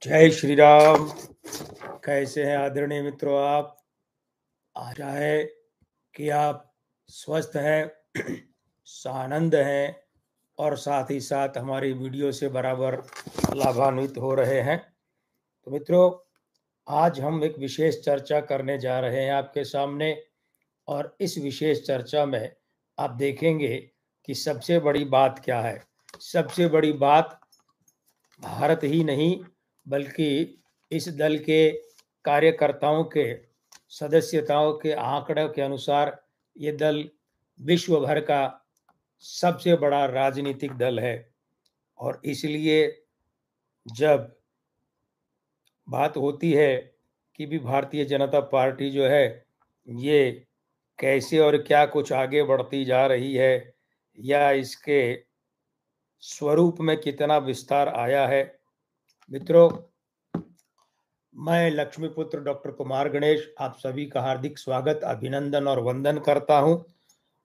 जय श्री राम। कैसे हैं आदरणीय मित्रों? आप आशा है कि आप स्वस्थ हैं, सानंद हैं और साथ ही साथ हमारी वीडियो से बराबर लाभान्वित हो रहे हैं। तो मित्रों, आज हम एक विशेष चर्चा करने जा रहे हैं आपके सामने, और इस विशेष चर्चा में आप देखेंगे कि सबसे बड़ी बात क्या है। सबसे बड़ी बात भारत ही नहीं बल्कि इस दल के कार्यकर्ताओं के सदस्यताओं के आंकड़ों के अनुसार ये दल विश्व भर का सबसे बड़ा राजनीतिक दल है। और इसलिए जब बात होती है कि भी भारतीय जनता पार्टी जो है ये कैसे और क्या कुछ आगे बढ़ती जा रही है, या इसके स्वरूप में कितना विस्तार आया है। मित्रों, मैं लक्ष्मीपुत्र डॉक्टर कुमार गणेश आप सभी का हार्दिक स्वागत, अभिनंदन और वंदन करता हूं।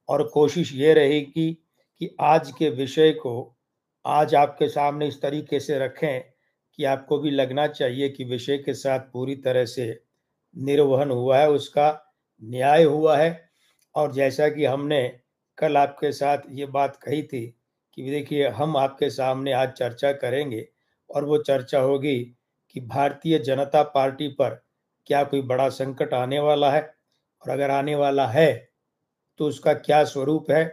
और कोशिश ये रहेगी कि आज के विषय को आज आपके सामने इस तरीके से रखें कि आपको भी लगना चाहिए कि विषय के साथ पूरी तरह से निर्वहन हुआ है, उसका न्याय हुआ है। और जैसा कि हमने कल आपके साथ ये बात कही थी कि देखिए, हम आपके सामने आज चर्चा करेंगे और वो चर्चा होगी कि भारतीय जनता पार्टी पर क्या कोई बड़ा संकट आने वाला है, और अगर आने वाला है तो उसका क्या स्वरूप है।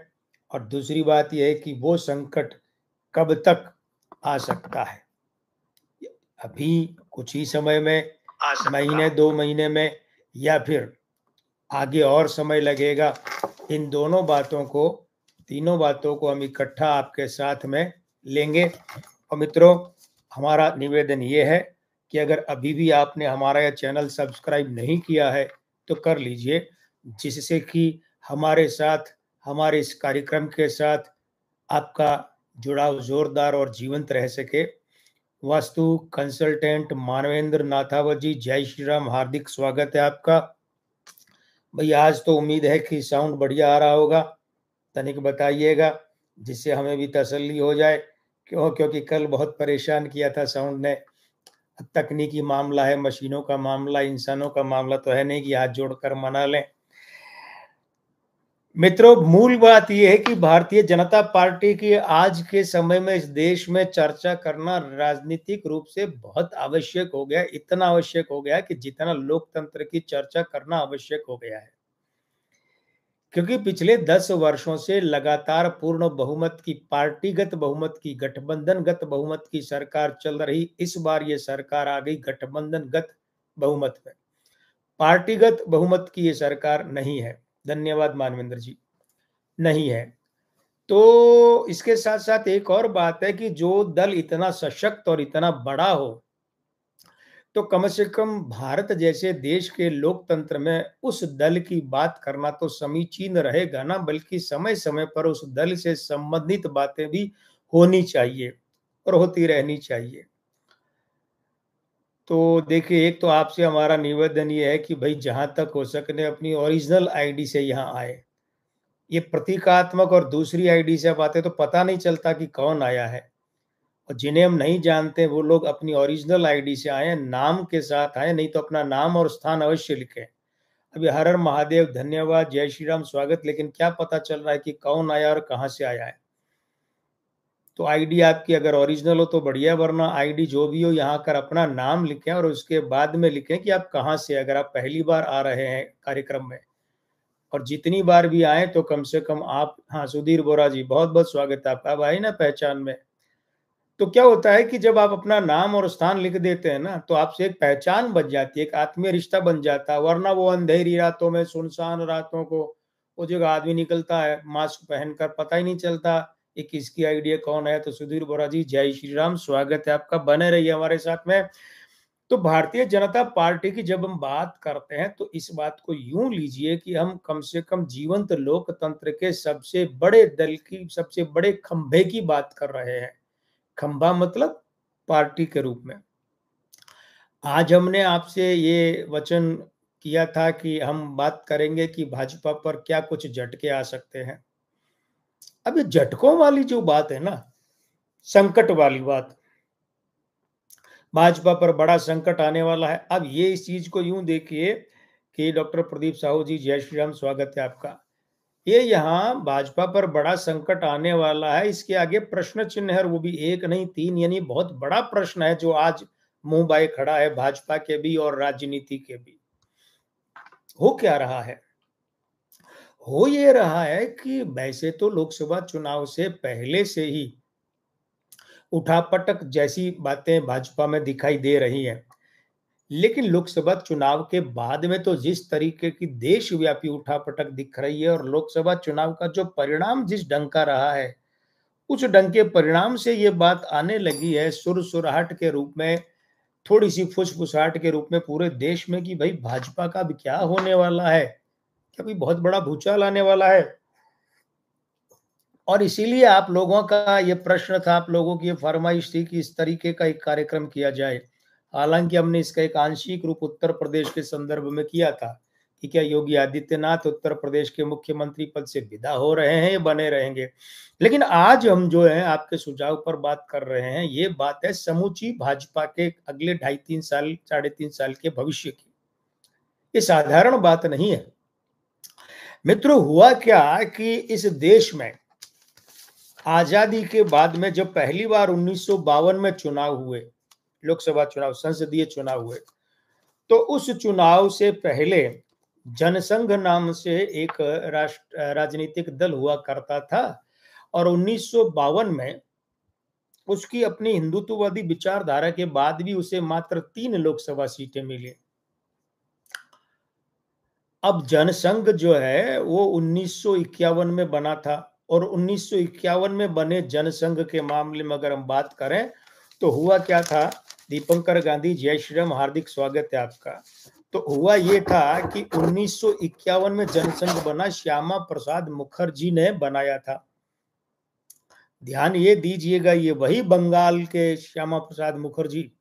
और दूसरी बात यह है कि वो संकट कब तक आ सकता है, अभी कुछ ही समय में, महीने 2 महीने में, या फिर आगे और समय लगेगा। इन दोनों बातों को, तीनों बातों को हम इकट्ठा आपके साथ में लेंगे। और मित्रों, हमारा निवेदन ये है कि अगर अभी भी आपने हमारा यह चैनल सब्सक्राइब नहीं किया है तो कर लीजिए, जिससे कि हमारे साथ, हमारे इस कार्यक्रम के साथ आपका जुड़ाव जोरदार और जीवंत रह सके। वास्तु कंसल्टेंट मानवेंद्र नाथावत जी, जय श्री राम, हार्दिक स्वागत है आपका। भैया, आज तो उम्मीद है कि साउंड बढ़िया आ रहा होगा, तनिक बताइएगा जिससे हमें भी तसल्ली हो जाए। क्योंकि कल बहुत परेशान किया था साउंड ने। तकनीकी मामला है, मशीनों का मामला, इंसानों का मामला तो है नहीं कि हाथ जोड़कर मना लें। मित्रों, मूल बात यह है कि भारतीय जनता पार्टी की आज के समय में इस देश में चर्चा करना राजनीतिक रूप से बहुत आवश्यक हो गया। इतना आवश्यक हो गया कि जितना लोकतंत्र की चर्चा करना आवश्यक हो गया है। क्योंकि पिछले 10 वर्षों से लगातार पूर्ण बहुमत की, पार्टीगत बहुमत की, गठबंधनगत बहुमत की सरकार चल रही। इस बार ये सरकार आ गई गठबंधनगत बहुमत में, पार्टीगत बहुमत की ये सरकार नहीं है। धन्यवाद मानवेंद्र जी, नहीं है। तो इसके साथ साथ एक और बात है कि जो दल इतना सशक्त और इतना बड़ा हो, तो कम से कम भारत जैसे देश के लोकतंत्र में उस दल की बात करना तो समीचीन रहेगा ना, बल्कि समय समय पर उस दल से संबंधित बातें भी होनी चाहिए और होती रहनी चाहिए। तो देखिए, एक तो आपसे हमारा निवेदन ये है कि भाई जहां तक हो सके अपनी ओरिजिनल आईडी से यहाँ आए। ये प्रतीकात्मक और दूसरी आईडी से बातें तो पता नहीं चलता कि कौन आया है। और जिन्हें हम नहीं जानते वो लोग अपनी ओरिजिनल आईडी से आए, नाम के साथ आए, नहीं तो अपना नाम और स्थान अवश्य लिखें। अभी हर हर महादेव, धन्यवाद, जय श्री राम, स्वागत, लेकिन क्या पता चल रहा है कि कौन आया और कहां से आया है। तो आईडी आपकी अगर ओरिजिनल हो तो बढ़िया, वरना आईडी जो भी हो यहाँ कर अपना नाम लिखें और उसके बाद में लिखें कि आप कहाँ से, अगर आप पहली बार आ रहे हैं कार्यक्रम में। और जितनी बार भी आए तो कम से कम आप, हाँ सुधीर बोरा जी, बहुत बहुत स्वागत है आपका। अब आई ना पहचान में। तो क्या होता है कि जब आप अपना नाम और स्थान लिख देते हैं ना, तो आपसे एक पहचान बन जाती है, एक आत्मीय रिश्ता बन जाता है। वरना वो अंधेरी रातों में, सुनसान रातों को, वो जगह आदमी निकलता है मास्क पहनकर, पता ही नहीं चलता ये किसकी आइडिया, कौन है। तो सुधीर बोरा जी, जय श्री राम, स्वागत है आपका, बने रहिए हमारे साथ में। तो भारतीय जनता पार्टी की जब हम बात करते हैं तो इस बात को यूं लीजिए कि हम कम से कम जीवंत लोकतंत्र के सबसे बड़े दल की, सबसे बड़े खंभे की बात कर रहे हैं। खंभा मतलब पार्टी के रूप में। आज हमने आपसे ये वचन किया था कि हम बात करेंगे कि भाजपा पर क्या कुछ झटके आ सकते हैं। अब ये झटकों वाली जो बात है ना, संकट वाली बात, भाजपा पर बड़ा संकट आने वाला है। अब ये इस चीज को यूं देखिए कि डॉक्टर प्रदीप साहू जी, जय श्री राम, स्वागत है आपका। ये यहाँ भाजपा पर बड़ा संकट आने वाला है, इसके आगे प्रश्न चिन्ह है, और वो भी एक नहीं तीन, यानी बहुत बड़ा प्रश्न है जो आज मुंह बाए खड़ा है भाजपा के भी और राजनीति के भी। हो क्या रहा है? हो ये रहा है कि वैसे तो लोकसभा चुनाव से पहले से ही उठापटक जैसी बातें भाजपा में दिखाई दे रही हैं, लेकिन लोकसभा चुनाव के बाद में तो जिस तरीके की देशव्यापी उठापटक दिख रही है, और लोकसभा चुनाव का जो परिणाम जिस ढंग का रहा है, उस ढंग के परिणाम से ये बात आने लगी है सुरसुराहट के रूप में, थोड़ी सी फुसफुसाहट के रूप में पूरे देश में कि भाई भाजपा का अब क्या होने वाला है, क्या कोई बहुत बड़ा भूचाल आने वाला है। और इसीलिए आप लोगों का ये प्रश्न था, आप लोगों की ये फरमाइश थी कि इस तरीके का एक कार्यक्रम किया जाए। हालांकि हमने इसका एक आंशिक रूप उत्तर प्रदेश के संदर्भ में किया था कि क्या योगी आदित्यनाथ उत्तर प्रदेश के मुख्यमंत्री पद से विदा हो रहे हैं या बने रहेंगे। लेकिन आज हम जो है आपके सुझाव पर बात कर रहे हैं, ये बात है समूची भाजपा के अगले 2.5-3 साल 3.5 साल के भविष्य की। ये साधारण बात नहीं है मित्रों। हुआ क्या कि इस देश में आजादी के बाद में जब पहली बार 1952 में चुनाव हुए, लोकसभा चुनाव, संसदीय चुनाव हुए, तो उस चुनाव से पहले जनसंघ नाम से एक राजनीतिक दल हुआ करता था, और 1952 में उसकी अपनी हिंदुत्ववादी विचारधारा के बाद भी उसे मात्र 3 लोकसभा सीटें मिली। अब जनसंघ जो है वो 1951 में बना था, और 1951 में बने जनसंघ के मामले में अगर हम बात करें तो हुआ क्या था, दीपंकर गांधी, जय श्री राम, हार्दिक स्वागत है आपका। तो हुआ ये था कि 1951 में जनसंघ बना, श्यामा प्रसाद मुखर्जी ने बनाया था। ध्यान ये दीजिएगा, ये वही बंगाल के श्यामा प्रसाद मुखर्जी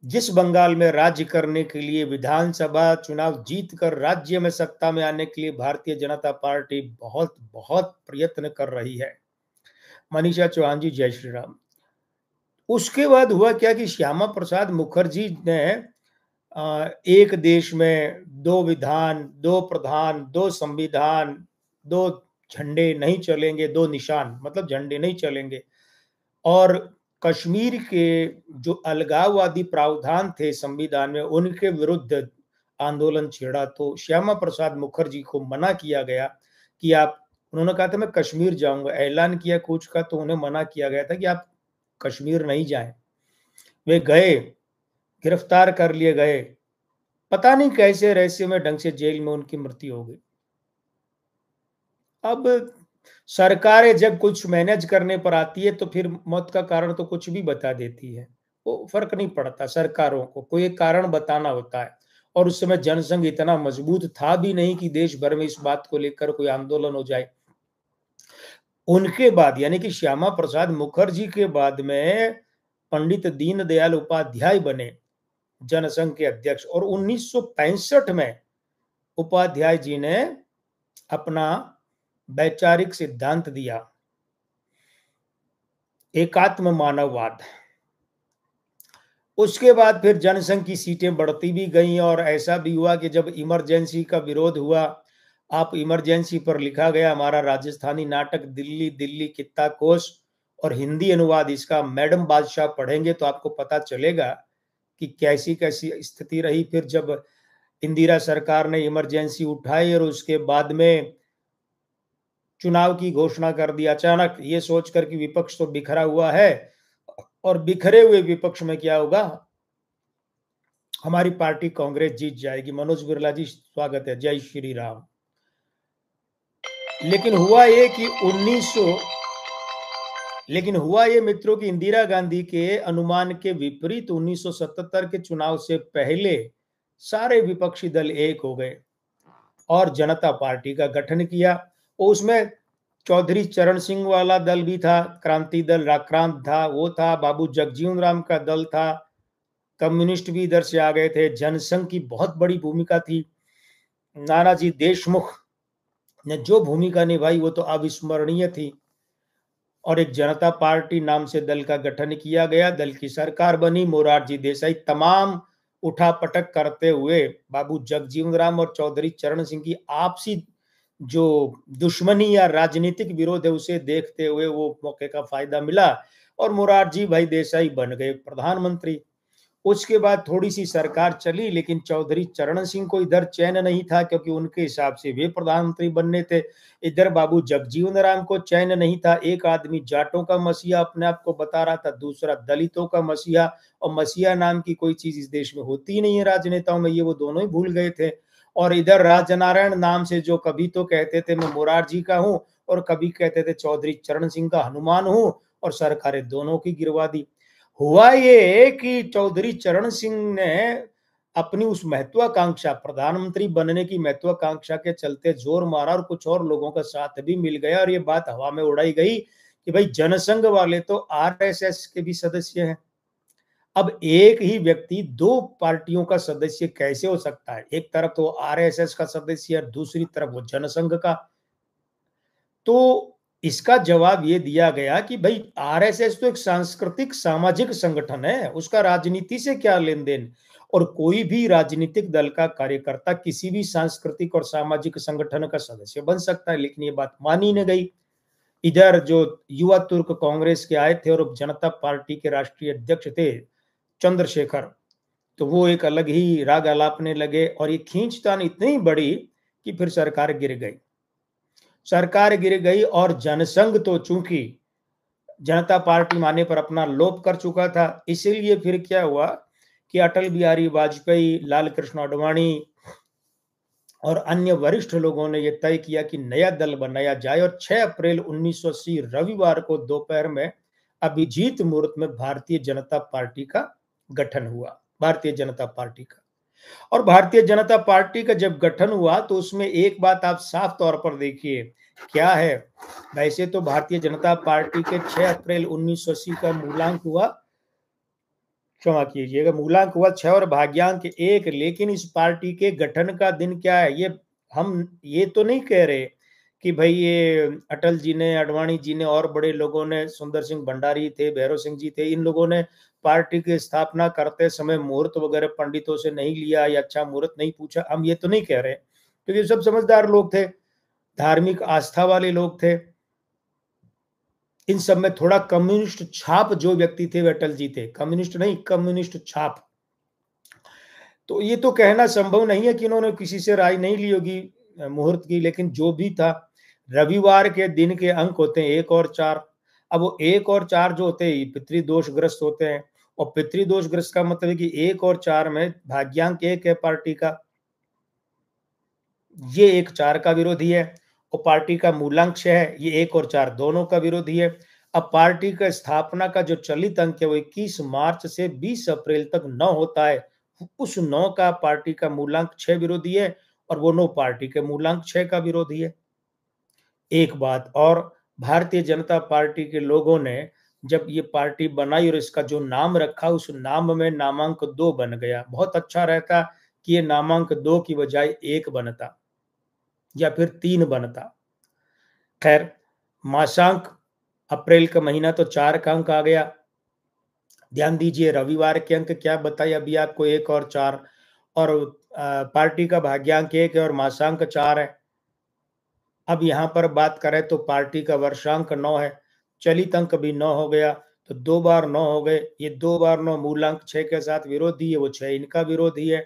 जिस बंगाल में राज्य करने के लिए विधानसभा चुनाव जीतकर राज्य में सत्ता में आने के लिए भारतीय जनता पार्टी बहुत बहुत प्रयत्न कर रही है। मनीषा चौहान जी, जय श्री राम। उसके बाद हुआ क्या कि श्यामा प्रसाद मुखर्जी ने एक देश में 2 विधान, 2 प्रधान, 2 संविधान, 2 झंडे नहीं चलेंगे, 2 निशान मतलब झंडे नहीं चलेंगे, और कश्मीर के जो अलगाववादी प्रावधान थे संविधान में, उनके विरुद्ध आंदोलन छेड़ा। तो श्यामा प्रसाद मुखर्जी को मना किया गया कि आप, उन्होंने कहा था मैं कश्मीर जाऊंगा, ऐलान किया कूच का, तो उन्हें मना किया गया था कि आप कश्मीर नहीं जाएं। वे गए, गिरफ्तार कर लिए गए, पता नहीं कैसे रहस्यमय ढंग से जेल में उनकी मृत्यु हो गई। अब सरकारें जब कुछ मैनेज करने पर आती है तो फिर मौत का कारण तो कुछ भी बता देती है, वो फर्क नहीं पड़ता। सरकारों को कोई एक कारण बताना होता है, और उस समय जनसंघ इतना मजबूत था भी नहीं कि देश भर में इस बात को लेकर कोई आंदोलन हो जाए। उनके बाद यानी कि श्यामा प्रसाद मुखर्जी के बाद में पंडित दीनदयाल उपाध्याय बने जनसंघ के अध्यक्ष, और 1965 में उपाध्याय जी ने अपना वैचारिक सिद्धांत दिया, एकात्म मानववाद। उसके बाद फिर जनसंघ की सीटें बढ़ती भी गईं, और ऐसा भी हुआ कि जब इमरजेंसी का विरोध हुआ, आप इमरजेंसी पर लिखा गया हमारा राजस्थानी नाटक दिल्ली दिल्ली कित्ता कोश, और हिंदी अनुवाद इसका मैडम बादशाह पढ़ेंगे तो आपको पता चलेगा कि कैसी कैसी स्थिति रही। फिर जब इंदिरा सरकार ने इमरजेंसी उठाई और उसके बाद में चुनाव की घोषणा कर दी अचानक, ये सोचकर कि विपक्ष तो बिखरा हुआ है, और बिखरे हुए विपक्ष में क्या होगा, हमारी पार्टी कांग्रेस जीत जाएगी। मनोज बिरला जी, स्वागत है, जय श्री राम। लेकिन हुआ ये कि 1900 लेकिन हुआ ये मित्रों की इंदिरा गांधी के अनुमान के विपरीत 1977 के चुनाव से पहले सारे विपक्षी दल एक हो गए और जनता पार्टी का गठन किया। उसमें चौधरी चरण सिंह वाला दल भी था, क्रांति दल राक्रांत था, वो था, बाबू जगजीवन राम का दल था, कम्युनिस्ट भी इधर से आ गए थे, जनसंघ की बहुत बड़ी भूमिका थी। नानाजी देशमुख ने जो भूमिका निभाई वो तो अविस्मरणीय थी। और एक जनता पार्टी नाम से दल का गठन किया गया। दल की सरकार बनी। मोरारजी देसाई तमाम उठापटक करते हुए बाबू जगजीवन राम और चौधरी चरण सिंह की आपसी जो दुश्मनी या राजनीतिक विरोध है उसे देखते हुए वो मौके का फायदा मिला और मोरारजी भाई देसाई बन गए प्रधानमंत्री। उसके बाद थोड़ी सी सरकार चली, लेकिन चौधरी चरण सिंह को इधर चैन नहीं था क्योंकि उनके हिसाब से वे प्रधानमंत्री बनने थे। इधर बाबू जगजीवन राम को चैन नहीं था। एक आदमी जाटों का मसीहा अपने आप को बता रहा था, दूसरा दलितों का मसीहा, और मसीहा नाम की कोई चीज इस देश में होती ही नहीं है राजनेताओं में, ये वो दोनों ही भूल गए थे। और इधर राजनारायण नाम से जो कभी तो कहते थे मैं मोरारजी का हूं और कभी कहते थे चौधरी चरण सिंह का हनुमान हूं, और सरकारें दोनों की गिरवा दी। हुआ ये कि चौधरी चरण सिंह ने अपनी उस महत्वाकांक्षा, प्रधानमंत्री बनने की महत्वाकांक्षा के चलते जोर मारा और कुछ और लोगों का साथ भी मिल गया और ये बात हवा में उड़ाई गई कि भाई जनसंघ वाले तो आरएसएस के भी सदस्य हैं। अब एक ही व्यक्ति दो पार्टियों का सदस्य कैसे हो सकता है? एक तरफ तो आरएसएस का सदस्य है, दूसरी तरफ वो जनसंघ का। तो इसका जवाब ये दिया गया कि भाई आरएसएस तो एक सांस्कृतिक सामाजिक संगठन है, उसका राजनीति से क्या लेन देन, और कोई भी राजनीतिक दल का कार्यकर्ता किसी भी सांस्कृतिक और सामाजिक संगठन का सदस्य बन सकता है। लेकिन ये बात मानी नहीं गई। इधर जो युवा तुर्क कांग्रेस के आए थे और जनता पार्टी के राष्ट्रीय अध्यक्ष थे चंद्रशेखर, तो वो एक अलग ही राग अलापने लगे और ये खींचतान इतनी बड़ी कि फिर सरकार गिर गई। सरकार गिर गई और जनसंघ तो चूंकि जनता पार्टी माने पर अपना लोप कर चुका था, इसीलिए फिर क्या हुआ कि अटल बिहारी वाजपेयी, लाल कृष्ण आडवाणी और अन्य वरिष्ठ लोगों ने यह तय किया कि नया दल बनाया जाए और 6 अप्रैल 1980 रविवार को दोपहर में अभिजीत मुहूर्त में भारतीय जनता पार्टी का गठन हुआ। भारतीय जनता पार्टी का, और भारतीय जनता पार्टी का जब गठन हुआ तो उसमें एक बात आप साफ तौर पर देखिए क्या है। वैसे तो भारतीय जनता पार्टी के 6 अप्रैल 1980 का मूलांक हुआ, क्षमा कीजिएगा, मूलांक हुआ 6 और भाग्यांक 1, लेकिन इस पार्टी के गठन का दिन क्या है, ये हम ये तो नहीं कह रहे कि भाई ये अटल जी ने, आडवाणी जी ने और बड़े लोगों ने, सुंदर सिंह भंडारी थे, भैरव सिंह जी थे, इन लोगों ने पार्टी की स्थापना करते समय मुहूर्त वगैरह पंडितों से नहीं लिया या अच्छा मुहूर्त नहीं पूछा, हम ये तो नहीं कह रहे, क्योंकि सब समझदार लोग थे, धार्मिक आस्था वाले लोग थे। इन सब में थोड़ा कम्युनिस्ट छाप जो व्यक्ति थे वे अटल जी थे, कम्युनिस्ट नहीं, कम्युनिस्ट छाप। तो ये तो कहना संभव नहीं है कि इन्होंने किसी से राय नहीं ली होगी मुहूर्त की, लेकिन जो भी था, रविवार के दिन के अंक होते हैं 1 और 4। अब वो 1 और 4 जो होते हैं पितृदोषग्रस्त होते हैं, और पितृदोषग्रस्त का मतलब है कि 1 और 4 में भाग्यांक 1 है पार्टी का, ये 1 4 का विरोधी है, और पार्टी का मूलांक 6 है, ये 1 और 4 दोनों का विरोधी है। अब पार्टी का स्थापना का जो चलित अंक है वो 21 मार्च से 20 अप्रैल तक 9 होता है, उस 9 का पार्टी का मूलांक 6 विरोधी है और वो 9 पार्टी के मूलांक 6 का विरोधी है। एक बात और, भारतीय जनता पार्टी के लोगों ने जब ये पार्टी बनाई और इसका जो नाम रखा, उस नाम में नामांक 2 बन गया। बहुत अच्छा रहता कि ये नामांक 2 की बजाय 1 बनता या फिर 3 बनता। खैर, मासांक अप्रैल का महीना तो 4 का अंक आ गया। ध्यान दीजिए रविवार के अंक क्या बताए अभी आपको, 1 और 4, और पार्टी का भाग्यांक 1 है और मासांक 4 है। अब यहां पर बात करें तो पार्टी का वर्षांक 9 है, चलित अंक भी 9 हो गया, तो 2 बार 9 हो गए। ये 2 बार 9 मूलांक 6 के साथ विरोधी है, वो 6 इनका विरोधी है।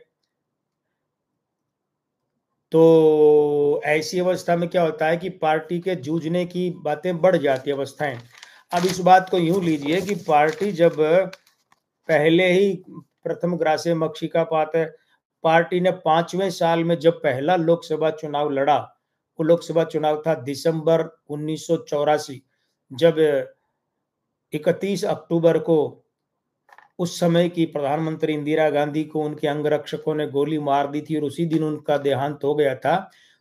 तो ऐसी अवस्था में क्या होता है कि पार्टी के जूझने की बातें बढ़ जाती है, अवस्थाएं। अब इस बात को यूं लीजिए कि पार्टी जब पहले ही प्रथम ग्रासे मक्षिका पात है, पार्टी ने 5वें साल में जब पहला लोकसभा चुनाव लड़ा, वो लोकसभा चुनाव था दिसंबर 1984, जब 31 अक्टूबर को उस समय की प्रधानमंत्री इंदिरा गांधी को उनके अंगरक्षकों ने गोली मार दी थी और उसी दिन उनका देहांत हो गया था।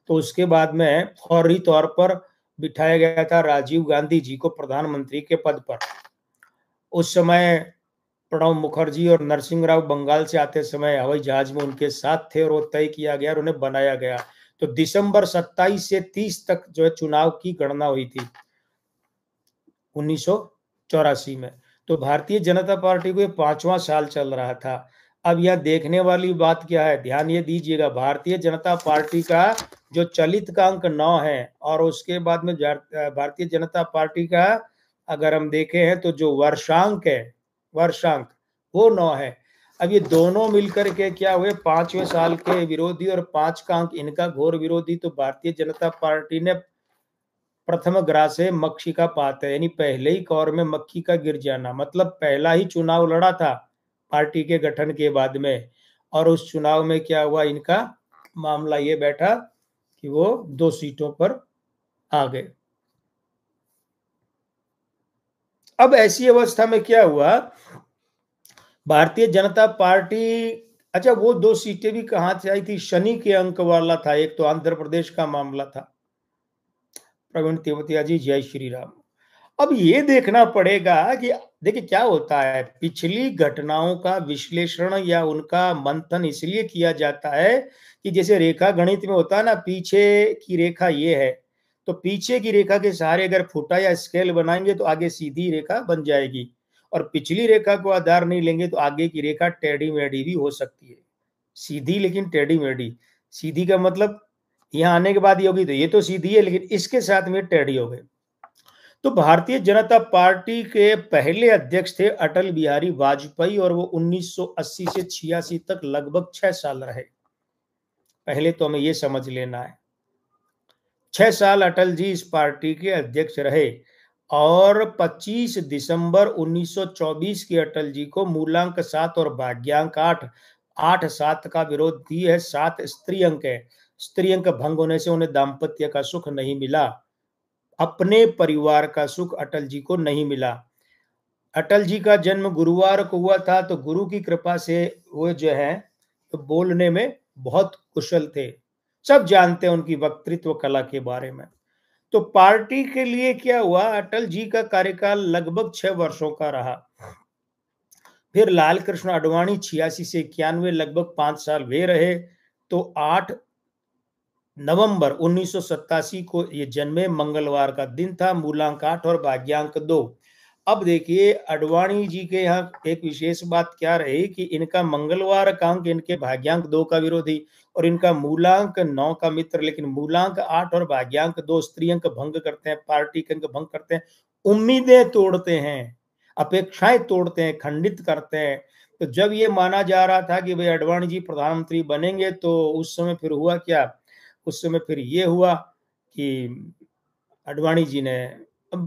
तो उसके बाद में फौरी तौर पर बिठाया गया था राजीव गांधी जी को प्रधानमंत्री के पद पर। उस समय प्रणब मुखर्जी और नरसिंह राव बंगाल से आते समय हवाई जहाज में उनके साथ थे और वो तय किया गया और उन्हें बनाया गया। तो दिसंबर 27 से 30 तक जो है चुनाव की गणना हुई थी। 1984 में। तो भारतीय जनता पार्टी को ये 5वां साल चल रहा था। अब यह देखने वाली बात क्या है, ध्यान ये दीजिएगा, भारतीय जनता पार्टी का जो चलित का अंक 9 है और उसके बाद में भारतीय जनता पार्टी का अगर हम देखें हैं तो जो वर्षांक है, वर्षांक वो 9 है। अब ये दोनों मिलकर के क्या हुए, 5वें साल के विरोधी और 5 का अंक इनका घोर विरोधी। तो भारतीय जनता पार्टी ने प्रथम ग्रासे मक्षी का पात है, यानी पहले ही कौर में मक्खी का गिर जाना, मतलब पहला ही चुनाव लड़ा था पार्टी के गठन के बाद में, और उस चुनाव में क्या हुआ, इनका मामला ये बैठा कि वो 2 सीटों पर आ गए। अब ऐसी अवस्था में क्या हुआ, भारतीय जनता पार्टी, अच्छा वो 2 सीटें भी कहां से आई थी, शनि के अंक वाला था, एक तो आंध्र प्रदेश का मामला था। प्रवीण तेवतिया जी, जय श्री राम। अब ये देखना पड़ेगा कि देखिए क्या होता है, पिछली घटनाओं का विश्लेषण या उनका मंथन इसलिए किया जाता है कि जैसे रेखा गणित में होता है ना, पीछे की रेखा ये है, तो पीछे की रेखा के सहारे अगर फुटा या स्केल बनाएंगे तो आगे सीधी रेखा बन जाएगी, और पिछली रेखा को आधार नहीं लेंगे तो आगे की रेखा टेढ़ी मेढ़ी भी हो सकती है, सीधी लेकिन टेढ़ी मेढ़ी। सीधी का मतलब यहाँ आने के बाद ये होगी, तो ये तो सीधी है लेकिन इसके साथ में टेढ़ी हो गई। तो भारतीय जनता पार्टी के पहले अध्यक्ष थे अटल बिहारी वाजपेयी, और वो 1980 से 86 तक लगभग 6 साल रहे। पहले तो हमें ये समझ लेना है, 6 साल अटल जी इस पार्टी के अध्यक्ष रहे, और 25 दिसंबर 1924 के अटल जी को मूलांक 7 और भाग्यांक 8, 8-7 का विरोध दी है। 7 स्त्री अंक है, स्त्री अंक भंग होने से उन्हें दाम्पत्य का सुख नहीं मिला, अपने परिवार का सुख अटल जी को नहीं मिला। अटल जी का जन्म गुरुवार को हुआ था, तो गुरु की कृपा से वो जो है तो बोलने में बहुत कुशल थे, सब जानते हैं उनकी वक्तृत्व कला के बारे में। तो पार्टी के लिए क्या हुआ, अटल जी का कार्यकाल लगभग 6 वर्षों का रहा। फिर लाल कृष्ण आडवाणी 86 से 91 लगभग 5 साल वे रहे। तो 8 नवंबर 1987 को ये जन्मे, मंगलवार का दिन था, मूलांक 8 और भाग्यांक 2। अब देखिए अडवाणी जी के यहाँ एक विशेष बात क्या रही कि इनका मंगलवार का अंक इनके भाग्यांक 2 का विरोधी, और इनका मूलांक 9 का मित्र, लेकिन मूलांक 8 और भाग्यांक 2 स्त्री अंक भंग करते हैं, पार्टी के अंक भंग करते हैं, उम्मीदें तोड़ते हैं, अपेक्षाएं तोड़ते हैं, खंडित करते हैं। तो जब ये माना जा रहा था कि भाई अडवाणी जी प्रधानमंत्री बनेंगे, तो उस समय फिर हुआ क्या, उस समय फिर ये हुआ कि अडवाणी जी ने,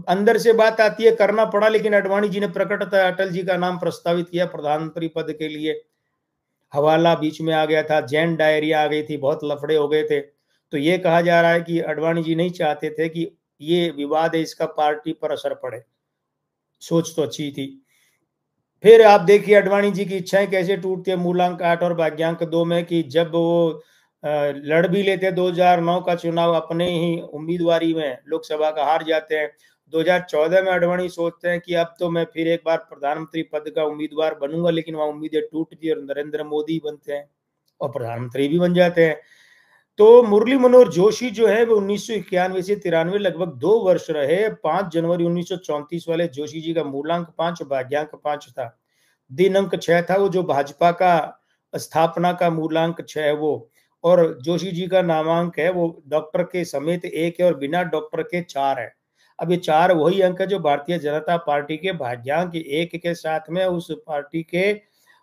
अंदर से बात आती है करना पड़ा, लेकिन अडवाणी जी ने प्रकटतः अटल जी का नाम प्रस्तावित किया प्रधानमंत्री पद के लिए। हवाला बीच में आ गया था, जैन डायरिया आ गई थी, बहुत लफड़े हो गए थे। तो ये कहा जा रहा है कि अडवाणी जी नहीं चाहते थे कि ये विवाद है इसका पार्टी पर असर पड़े, सोच तो अच्छी थी। फिर आप देखिए अडवाणी जी की इच्छाएं कैसे टूटती है मूलांक 8 और भाग्यांक 2 में, कि जब वो लड़ भी लेते 2009 का चुनाव अपने ही उम्मीदवारी में, लोकसभा का हार जाते हैं। 2014 में अडवाणी सोचते हैं कि अब तो मैं फिर एक बार प्रधानमंत्री पद का उम्मीदवार बनूंगा, लेकिन वहां उम्मीदें टूटती और नरेंद्र मोदी बनते हैं और प्रधानमंत्री भी बन जाते हैं। तो मुरली मनोहर जोशी जो है वो 1991 से 93 लगभग 2 वर्ष रहे। 5 जनवरी 1934 वाले जोशी जी का मूलांक 5 भाग्यांक 5 था, दिन अंक 6 था, वो जो भाजपा का स्थापना का मूलांक 6 है वो, और जोशी जी का नामांक है वो डॉक्टर के समेत 1 है और बिना डॉक्टर के 4 है। अब ये 4 वही अंक है जो भारतीय जनता पार्टी के भाग्यांक 1 के साथ में उस पार्टी के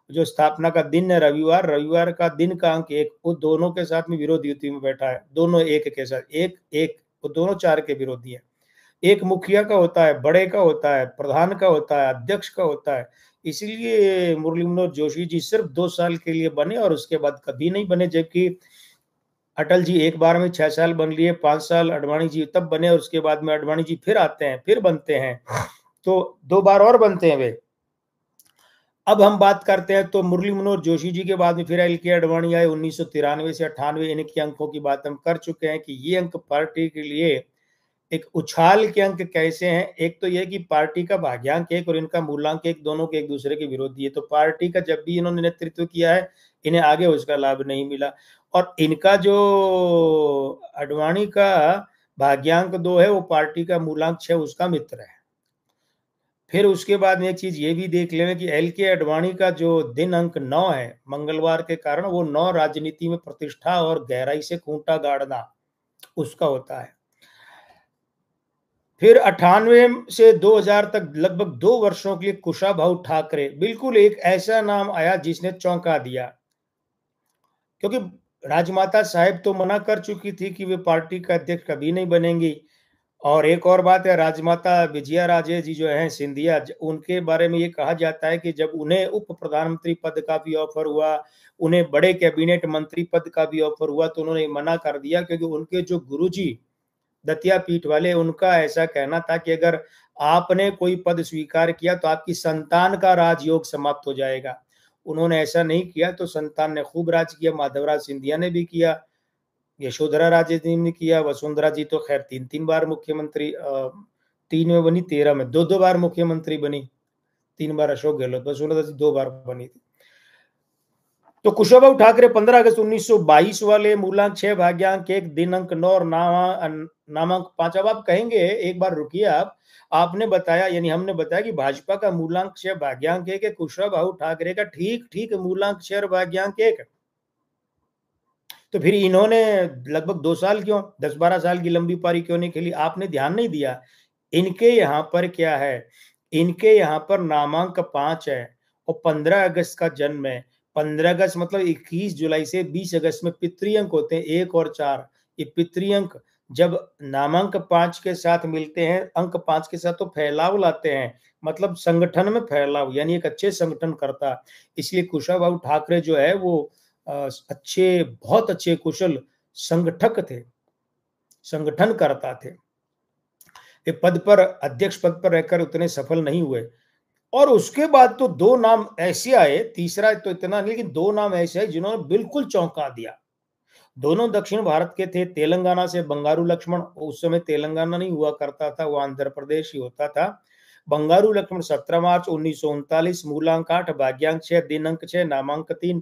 जो स्थापना का दिन है रविवार, रविवार का दिन का अंक 1, वो दोनों के साथ में विरोध युति में बैठा है, दोनों 1 के साथ, 1 1, वो दोनों 4 के विरोधी है। एक मुखिया का होता है, बड़े का होता है, प्रधान का होता है, अध्यक्ष का होता है। इसलिए मुरली मनोहर जोशी जी सिर्फ 2 साल के लिए बने और उसके बाद कभी नहीं बने, जबकि अटल जी एक बार में 6 साल बन लिए, 5 साल अडवाणी जी तब बने, और उसके बाद में अडवाणी जी फिर आते हैं, फिर बनते हैं, तो 2 बार और बनते हैं वे। अब हम बात करते हैं तो मुरली मनोहर जोशी जी के बाद में फिर एल के अडवाणी आए 1993 से 98, इनके अंकों की बात हम कर चुके हैं कि ये अंक पार्टी के लिए एक उछाल के अंक कैसे हैं। एक तो यह कि पार्टी का भाग्यांक 1 और इनका मूलांक 1 दोनों के एक दूसरे के विरोधी है, तो पार्टी का जब भी इन्होंने नेतृत्व किया है इन्हें आगे उसका लाभ नहीं मिला। और इनका जो अडवाणी का भाग्यांक 2 है वो पार्टी का मूलांक 6 उसका मित्र है। फिर उसके बाद में एक चीज ये भी देख लेना कि एल के अडवाणी का जो दिन अंक 9 है मंगलवार के कारण, वो 9 राजनीति में प्रतिष्ठा और गहराई से खूंटा गाड़ना उसका होता है। फिर 98 से 2000 तक लगभग 2 वर्षों के लिए कुशाभाऊ ठाकरे बिल्कुल एक ऐसा नाम आया जिसने चौंका दिया, क्योंकि राजमाता साहेब तो मना कर चुकी थी कि वे पार्टी का अध्यक्ष कभी नहीं बनेंगी। और एक और बात है, राजमाता विजया राजे जी जो हैं सिंधिया, उनके बारे में ये कहा जाता है कि जब उन्हें उप प्रधानमंत्री पद का भी ऑफर हुआ, उन्हें बड़े कैबिनेट मंत्री पद का भी ऑफर हुआ, तो उन्होंने मना कर दिया, क्योंकि उनके जो गुरुजी दतिया पीठ वाले, उनका ऐसा कहना था कि अगर आपने कोई पद स्वीकार किया तो आपकी संतान का राजयोग समाप्त हो जाएगा। उन्होंने ऐसा नहीं किया, तो संतान ने खूब राज किया। माधवराज सिंधिया ने भी किया, यशोधरा राजे जी ने किया, वसुंधरा जी तो खैर 3 बार मुख्यमंत्री, 3 में बनी, 13 में 2 बार मुख्यमंत्री बनी, 3 बार अशोक गहलोत, वसुंधरा जी 2 बार बनी थी। तो कुशाभाऊ ठाकरे 15 अगस्त 1922 वाले, मूलांक 6, भाग्यांक 1, दिनांक 9 और नामांक 5। अब आप कहेंगे, एक बार रुकिए, आपने बताया, यानी हमने बताया कि भाजपा का मूलांक 6 भाग्यांक 1 है, कुशाभाऊ ठाकरे का ठीक ठीक मूलांक 6 और भाग्यांक 1। तो फिर इन्होंने लगभग 2 साल क्यों, 10-12 साल की लंबी पारी क्यों नहीं खेली? आपने ध्यान नहीं दिया। इनके यहाँ पर क्या है, इनके यहाँ पर नामांक 5 है और 15 अगस्त का जन्म है। 15 अगस्त मतलब 21 जुलाई से 20 अगस्त में पितृअंक होते हैं 1 और 4। ये पितृअंक जब नामांक 5 के साथ मिलते हैं, अंक 5 के साथ, तो फैलाव लाते हैं, मतलब संगठन में फैलाव, यानी एक अच्छे संगठन करता। इसलिए कुशाभाऊ ठाकरे जो है वो अच्छे, बहुत अच्छे कुशल संगठक थे, संगठन करता थे। ये पद पर, अध्यक्ष पद पर रहकर उतने सफल नहीं हुए। और उसके बाद तो 2 नाम ऐसे आए, तीसरा तो इतना नहीं, लेकिन 2 नाम ऐसे आए जिन्होंने बिल्कुल चौंका दिया। दोनों दक्षिण भारत के थे, तेलंगाना से बंगारू लक्ष्मण, उस समय तेलंगाना नहीं हुआ करता था, वो आंध्र प्रदेश ही होता था। बंगारू लक्ष्मण 17 मार्च 1939, मूलांक 8, भाग्यांक 6, दिनांक 6, नामांक 3।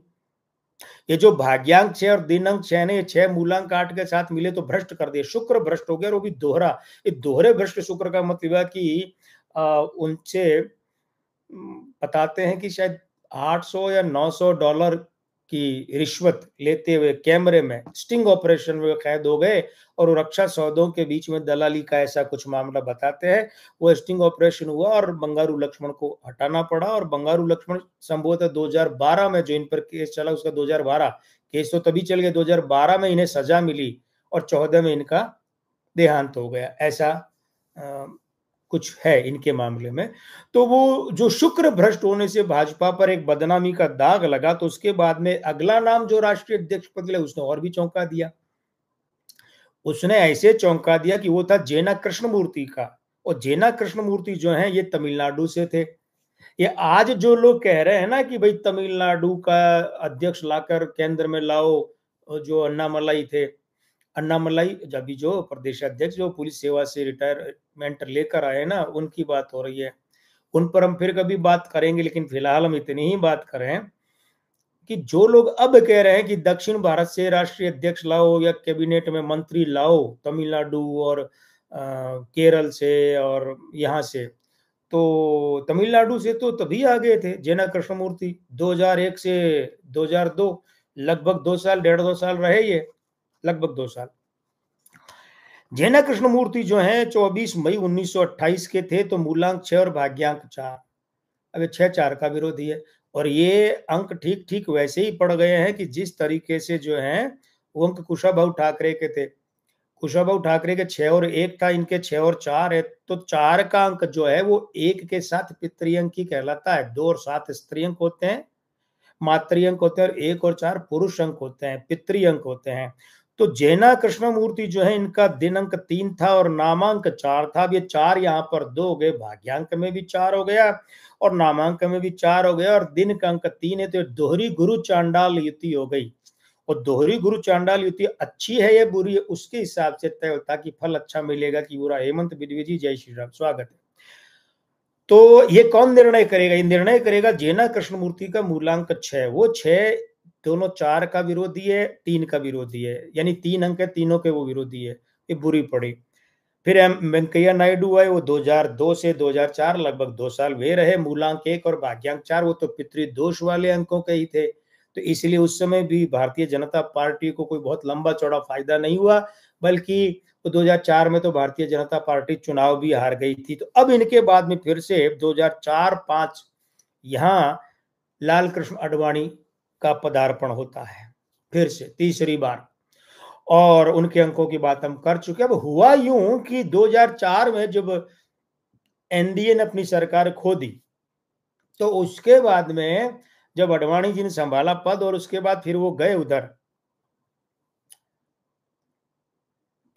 ये जो भाग्यांक 6 और दिनांक 6 ने, ये 6 मूलांक 8 के साथ मिले तो भ्रष्ट कर दिए, शुक्र भ्रष्ट हो गया, और वो भी दोहरा। ये दोहरे भ्रष्ट शुक्र का मतलब है कि उनसे बताते हैं कि शायद $800 या $900 की रिश्वत लेते हुए कैमरे में स्टिंग ऑपरेशन में कैद हो गए, और रक्षा सौदों के बीच में दलाली का ऐसा कुछ मामला बताते हैं। वो स्टिंग ऑपरेशन हुआ और बंगारू लक्ष्मण को हटाना पड़ा, और बंगारू लक्ष्मण संभवतः 2012 में जो इन पर केस चला, उसका 2012 केस तो तभी चल गया, 2012 में इन्हें सजा मिली और 14 में इनका देहांत हो गया। ऐसा कुछ है इनके मामले में। तो वो जो शुक्र भ्रष्ट होने से भाजपा पर एक बदनामी का दाग लगा, तो उसके बाद में अगला नाम जो राष्ट्रीय अध्यक्ष पद ले, उसने और भी चौंका दिया। उसने ऐसे चौंका दिया कि वो था जेना कृष्णमूर्ति का। और जेना कृष्णमूर्ति जो है, ये तमिलनाडु से थे। ये आज जो लोग कह रहे हैं ना कि भाई तमिलनाडु का अध्यक्ष लाकर केंद्र में लाओ, जो अन्नामलाई थे, अन्नामलाई जब भी जो प्रदेश अध्यक्ष जो पुलिस सेवा से रिटायरमेंट लेकर आए ना, उनकी बात हो रही है। उन पर हम फिर कभी बात करेंगे, लेकिन फिलहाल हम इतनी ही बात करें कि जो लोग अब कह रहे हैं कि दक्षिण भारत से राष्ट्रीय अध्यक्ष लाओ या कैबिनेट में मंत्री लाओ, तमिलनाडु और केरल से और यहाँ से, तो तमिलनाडु से तो तभी आ गए थे जेना कृष्णमूर्ति, 2001 से 2002, लगभग 2 साल, 1.5-2 साल रहे ये, लगभग 2 साल। जेना कृष्णमूर्ति जो है 24 मई 1928 के थे, तो मूलांक 6 और भाग्यांक 4। अब 6-4 का विरोधी है, और ये अंक ठीक ठीक वैसे ही पड़ गए हैं कि जिस तरीके से जो है वो अंक कुशाभाऊ ठाकरे के थे। कुशाभाऊ ठाकरे के 6 और 1 था, इनके 6 और 4 है, तो 4 का अंक जो है वो 1 के साथ पितृअंक ही कहलाता है। 2 और 7 स्त्री अंक होते हैं, मातृअंक होते हैं, और 1 और 4 पुरुष अंक होते हैं, पितृअंक होते हैं। तो जेना कृष्णमूर्ति जो है, इनका दिनांक 3 था और नामांक 4 था। अब ये 4 यहाँ पर 2 हो गए, भाग्यांक में भी 4 हो गया और नामांक में भी 4 हो गया, और दिन का अंक 3 है, तो दोहरी गुरु चांडाल युति हो गई। और दोहरी गुरु चांडाल युति अच्छी है या बुरी है, उसके हिसाब से तय होता कि फल अच्छा मिलेगा कि बुरा। हेमंत बिदवी जी, जय श्री राम, स्वागत है। तो ये कौन निर्णय करेगा? ये निर्णय करेगा जेना कृष्णमूर्ति का मूलांक 6। वो 6 दोनों 4 का विरोधी है, 3 का विरोधी है, यानी 3 अंक है, तीनों के वो विरोधी है। ये बुरी पड़ी। फिर एम वेंकैया नायडू आए, वो 2002 से 2004 लगभग 2 साल वे रहे। मूलांक 1 और भाग्यांक 4 वो तो पितृदोष वाले अंकों के ही थे, तो इसलिए उस समय भी भारतीय जनता पार्टी को कोई बहुत लंबा चौड़ा फायदा नहीं हुआ, बल्कि तो 2004 में तो भारतीय जनता पार्टी चुनाव भी हार गई थी। तो अब इनके बाद में फिर से 2004-5 यहाँ लाल कृष्ण आडवाणी का पदार्पण होता है, फिर से तीसरी बार, और उनके अंकों की बात हम कर चुके हैं। अब हुआ यूं कि 2004 में जब एनडीए ने अपनी सरकार खो दी, तो उसके बाद में जब आडवाणी जी ने संभाला पद, और उसके बाद फिर वो गए उधर,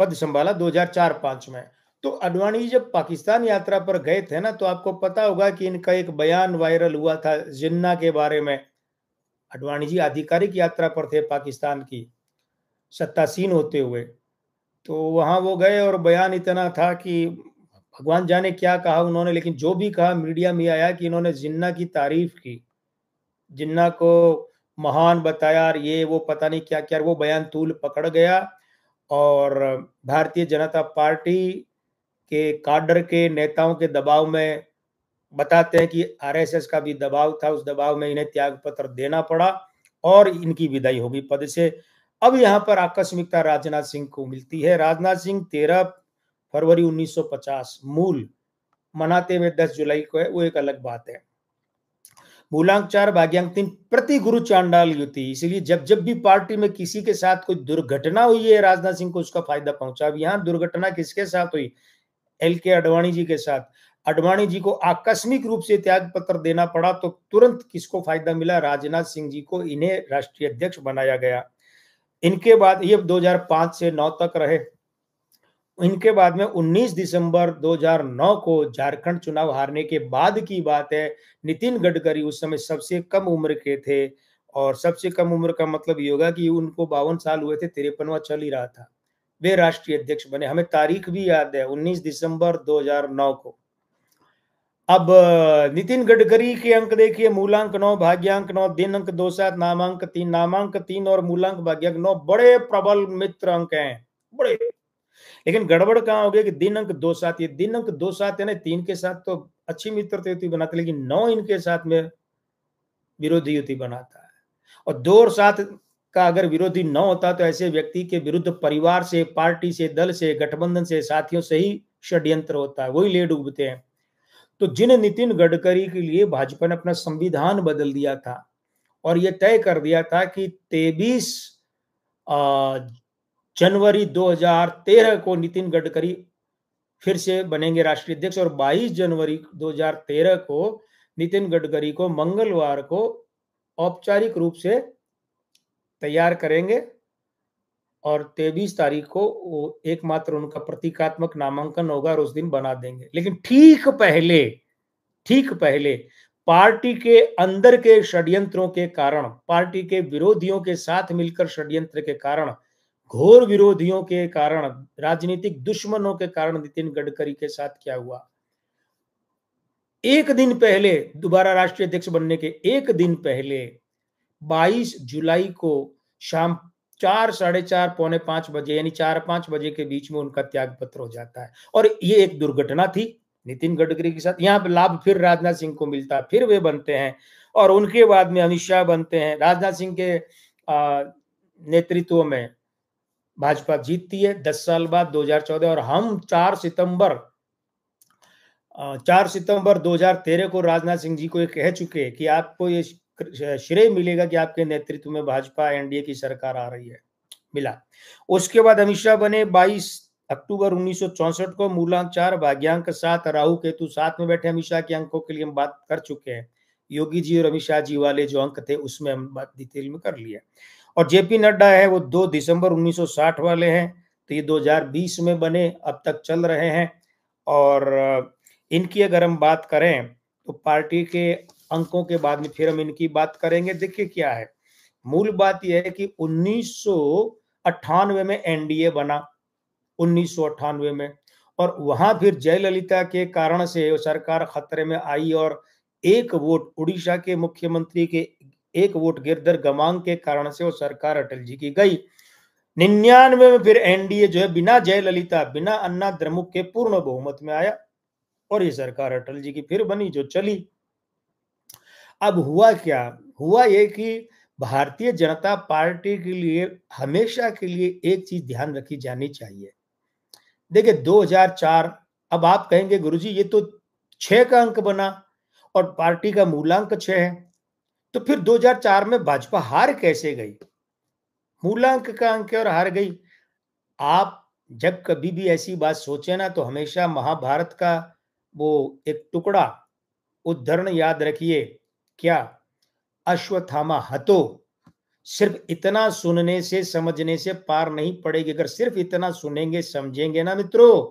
पद संभाला 2004-5 में। तो आडवाणी जी जब पाकिस्तान यात्रा पर गए थे ना, तो आपको पता होगा कि इनका एक बयान वायरल हुआ था जिन्ना के बारे में। आडवाणी जी आधिकारिक यात्रा पर थे पाकिस्तान की, सत्तासीन होते हुए, तो वहां वो गए और बयान इतना था कि भगवान जाने क्या कहा उन्होंने, लेकिन जो भी कहा मीडिया में आया कि इन्होंने जिन्ना की तारीफ की, जिन्ना को महान बताया, और ये वो पता नहीं क्या क्या, वो बयान तूल पकड़ गया। और भारतीय जनता पार्टी के काडर के नेताओं के दबाव में, बताते हैं कि आरएसएस का भी दबाव था, उस दबाव में इन्हें त्याग पत्र देना पड़ा और इनकी विदाई होगी पद से। अब यहाँ पर आकस्मिकता राजनाथ सिंह को मिलती है। राजनाथ सिंह 13 फरवरी 1950 मूल मनाते हुए 10 जुलाई को है, वो एक अलग बात है। मूलांक 4 भाग्यांक 3 प्रति गुरु चांडाल युति, इसलिए जब जब भी पार्टी में किसी के साथ कोई दुर्घटना हुई है, राजनाथ सिंह को उसका फायदा पहुंचा। अब यहाँ दुर्घटना किसके साथ हुई? एल के आडवाणी जी के साथ। आडवाणी जी को आकस्मिक रूप से त्याग पत्र देना पड़ा, तो तुरंत किसको फायदा मिला? राजनाथ सिंह जी को, इन्हें राष्ट्रीय अध्यक्ष बनाया गया। इनके बाद ये 2005 से 9 तक रहे। इनके बाद में 19 दिसंबर 2009 को झारखंड चुनाव हारने के बाद की बात है, नितिन गडकरी उस समय सबसे कम उम्र के थे, और सबसे कम उम्र का मतलब ये होगा कि उनको 52 साल हुए थे, 53वां चल ही रहा था, वे राष्ट्रीय अध्यक्ष बने। हमें तारीख भी याद है, 19 दिसंबर 2009 को। अब नितिन गडकरी के अंक देखिए, मूलांक 9, भाग्यांक 9, दिनांक 27, नामांक 3 और मूलांक भाग्यांक 9 बड़े प्रबल मित्र अंक हैं, बड़े। लेकिन गड़बड़ कहाँ हो गया कि दिनांक 27, ये दिनांक 27 है ना, 3 के साथ तो अच्छी मित्रता युति बनाते, लेकिन 9 इनके साथ में विरोधी युति बनाता है। और 2 और 7 का अगर विरोधी न होता, तो ऐसे व्यक्ति के विरुद्ध परिवार से, पार्टी से, दल से, गठबंधन से, साथियों से ही षड्यंत्र होता है, वही ले डूबते हैं। तो जिन नितिन गडकरी के लिए भाजपा ने अपना संविधान बदल दिया था और यह तय कर दिया था कि 23 जनवरी 2013 को नितिन गडकरी फिर से बनेंगे राष्ट्रीय अध्यक्ष, और 22 जनवरी 2013 को नितिन गडकरी को मंगलवार को औपचारिक रूप से तैयार करेंगे, और 23 तारीख को वो एकमात्र उनका प्रतीकात्मक नामांकन होगा और उस दिन बना देंगे। लेकिन ठीक पहले पार्टी के अंदर के षड्यंत्रों के कारण, पार्टी के विरोधियों के साथ मिलकर षड्यंत्र के कारण, घोर विरोधियों के कारण, राजनीतिक दुश्मनों के कारण नितिन गडकरी के साथ क्या हुआ? एक दिन पहले, दोबारा राष्ट्रीय अध्यक्ष बनने के एक दिन पहले, 22 जुलाई को शाम 4, 4:30, पौने 5 बजे, यानी 4-5 बजे के बीच में उनका त्याग पत्र हो जाता है। और ये एक दुर्घटना थी नितिन गडकरी के साथ। यहाँ पे लाभ फिर राजनाथ सिंह को मिलता है, फिर वे बनते हैं, और उनके बाद में अमित शाह बनते हैं। राजनाथ सिंह के नेतृत्व में भाजपा जीतती है 10 साल बाद 2014, और हम 4 सितंबर 2013 को राजनाथ सिंह जी को ये कह चुके कि आपको ये श्रेय मिलेगा कि आपके नेतृत्व में भाजपा एनडीए की सरकार आ रही है, मिला। उसके बाद अमित शाह बने 22 अक्टूबर 1964 को, मूलांक 4, भाग्यांक 7, राहु केतु साथ में बैठे। अमित शाह के अंकों के लिए हम बात कर चुके हैं, योगी जी और अमित शाह जी वाले जो अंक थे उसमें हम बात डिटेल में कर लिया। और जेपी नड्डा है, वो 2 दिसंबर 1960 वाले हैं, तो ये 2020 में बने, अब तक चल रहे हैं। और इनकी अगर हम बात करें तो पार्टी के अंकों के बाद में फिर हम इनकी बात करेंगे। देखिए क्या है, मूल बात यह है कि 1998 में एनडीए बना, 1998 में, और वहां फिर जयललिता के कारण से सरकार खतरे में आई, और एक वोट उड़ीसा के मुख्यमंत्री के एक वोट गिरधर गमांग के कारण से वो सरकार अटल जी की गई। 99 में फिर एनडीए जो है बिना जयललिता, बिना अन्ना द्रमुक के पूर्ण बहुमत में आया और ये सरकार अटल जी की फिर बनी जो चली। अब हुआ क्या? हुआ ये कि भारतीय जनता पार्टी के लिए हमेशा के लिए एक चीज ध्यान रखी जानी चाहिए। देखिए 2004, अब आप कहेंगे गुरुजी ये तो 6 का अंक बना और पार्टी का मूलांक 6 है, तो फिर 2004 में भाजपा हार कैसे गई? मूलांक का अंक है और हार गई। आप जब कभी भी ऐसी बात सोचे ना तो हमेशा महाभारत का वो एक टुकड़ा उद्धरण याद रखिए। क्या? अश्वत्थामा हतो। सिर्फ इतना सुनने से समझने से पार नहीं पड़ेगी। अगर सिर्फ इतना सुनेंगे समझेंगे ना मित्रों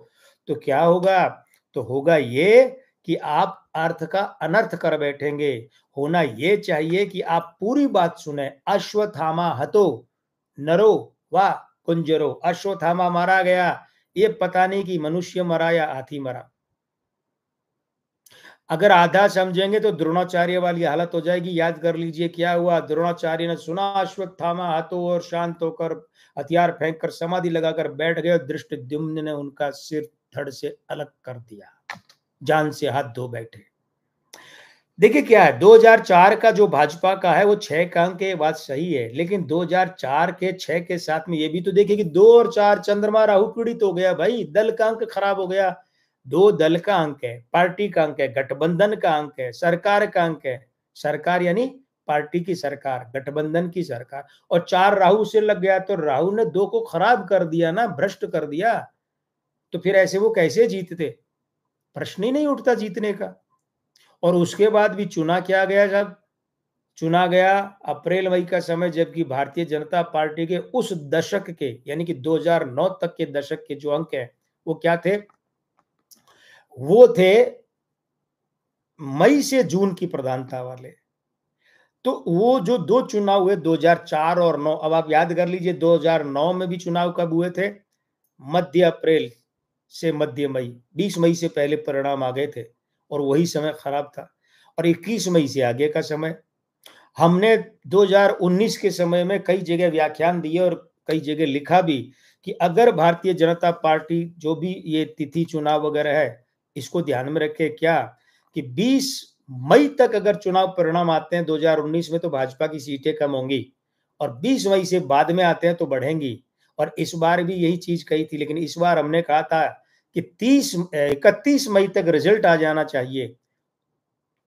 तो क्या होगा? तो होगा ये कि आप अर्थ का अनर्थ कर बैठेंगे। होना ये चाहिए कि आप पूरी बात सुने। अश्वत्थामा हतो नरो वा कुंजरो। अश्वत्थामा मारा गया, ये पता नहीं कि मनुष्य मरा या हाथी मरा। अगर आधा समझेंगे तो द्रोणाचार्य वाली हालत हो जाएगी। याद कर लीजिए क्या हुआ। द्रोणाचार्य ने सुना अश्वत्थामा हाथों और शांत होकर हथियार फेंक कर समाधि लगाकर बैठ गए। धृष्टद्युम्न ने उनका सिर धड़ से अलग कर दिया, जान से हाथ धो बैठे। देखिए क्या है, 2004 का जो भाजपा का है वो 6 का अंक है, बात सही है। लेकिन 2004 के 6 के साथ में ये भी तो देखिए कि 2 और 4 चंद्रमा राहु पीड़ित हो गया भाई। दल का अंक खराब हो गया। 2 दल का अंक है, पार्टी का अंक है, गठबंधन का अंक है, सरकार का अंक है। सरकार यानी पार्टी की सरकार, गठबंधन की सरकार। और 4 राहु से लग गया तो राहु ने 2 को खराब कर दिया ना, भ्रष्ट कर दिया। तो फिर ऐसे वो कैसे जीतते? प्रश्न ही नहीं उठता जीतने का। और उसके बाद भी चुना क्या गया? जब चुना गया अप्रैल मई का समय, जबकि भारतीय जनता पार्टी के उस दशक के यानी कि 2009 तक के दशक के जो अंक है वो क्या थे? वो थे मई से जून की प्रधानता वाले। तो वो जो 2 चुनाव हुए 2004 और 9, अब आप याद कर लीजिए 2009 में भी चुनाव कब हुए थे? मध्य अप्रैल से मध्य मई, 20 मई से पहले परिणाम आ गए थे और वही समय खराब था। और 21 मई से आगे का समय। हमने 2019 के समय में कई जगह व्याख्यान दिए और कई जगह लिखा भी कि अगर भारतीय जनता पार्टी जो भी ये तिथि चुनाव वगैरह है इसको ध्यान में रखे, क्या कि 20 मई तक अगर चुनाव परिणाम आते हैं 2019 में तो भाजपा की सीटें कम होंगी और 20 मई से बाद में आते हैं तो बढ़ेंगी। और इस बार भी यही चीज कही थी, लेकिन इस बार हमने कहा था कि 31 मई तक रिजल्ट आ जाना चाहिए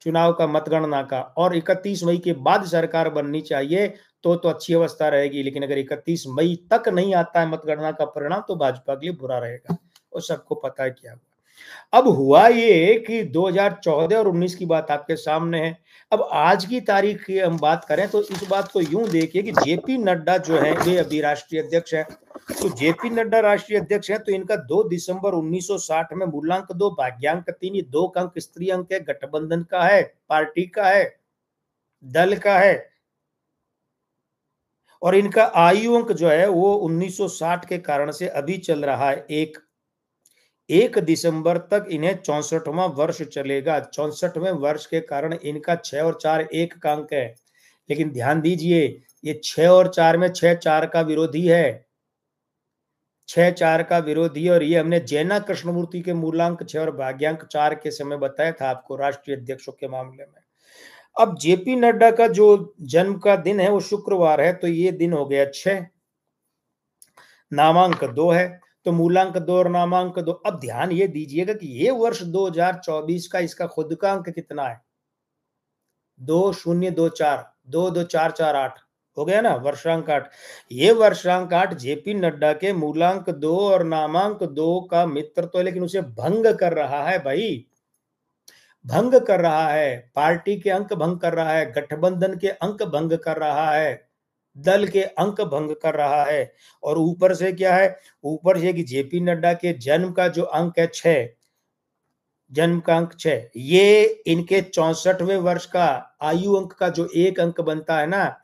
चुनाव का, मतगणना का, और 31 मई के बाद सरकार बननी चाहिए तो अच्छी अवस्था रहेगी। लेकिन अगर 31 मई तक नहीं आता है मतगणना का परिणाम तो भाजपा के लिए बुरा रहेगा और सबको पता है क्या हुआ। अब हुआ ये कि 2014 और 19 की बात आपके सामने है। अब आज की तारीख की हम बात करें तो इस बात को यूं देखिए कि जेपी नड्डा जो है वे अभी राष्ट्रीय अध्यक्ष है। तो जेपी नड्डा राष्ट्रीय अध्यक्ष है तो इनका 2 दिसंबर 1960 में मूलांक 2, भाग्यांक 3, ये 2 का अंक स्त्री अंक है, गठबंधन का है, पार्टी का है, दल का है। और इनका आयु अंक जो है वो 1960 के कारण से अभी चल रहा है 1 दिसंबर तक इन्हें 64वां वर्ष चलेगा। 64वें वर्ष के कारण इनका 6 और 4 1 का अंक है। लेकिन ध्यान दीजिए ये 6 और 4 में 6 4 का विरोधी है, 6 4 का विरोधी। और ये हमने जैना कृष्णमूर्ति के मूलांक 6 और भाग्यांक 4 के समय बताया था आपको राष्ट्रीय अध्यक्षों के मामले में। अब जेपी नड्डा का जो जन्म का दिन है वो शुक्रवार है तो ये दिन हो गया 6, नामांक 2 है तो मूलांक 2 और नामांक 2। अब ध्यान ये दीजिएगा कि ये वर्ष 2024 का इसका खुद का अंक कितना है? 2024, 22448 हो गया ना, वर्षांक 8। ये वर्षांक 8 जेपी नड्डा के मूलांक 2 और नामांक 2 का मित्र तो है, लेकिन उसे भंग कर रहा है भाई, भंग कर रहा है। पार्टी के अंक भंग कर रहा है, गठबंधन के अंक भंग कर रहा है, दल के अंक भंग कर रहा है। और ऊपर से क्या है? ऊपर से कि जेपी नड्डा के जन्म का जो अंक है 6, जन्म का अंक 6, ये इनके 64वें वर्ष का आयु अंक का जो 1 अंक बनता है ना,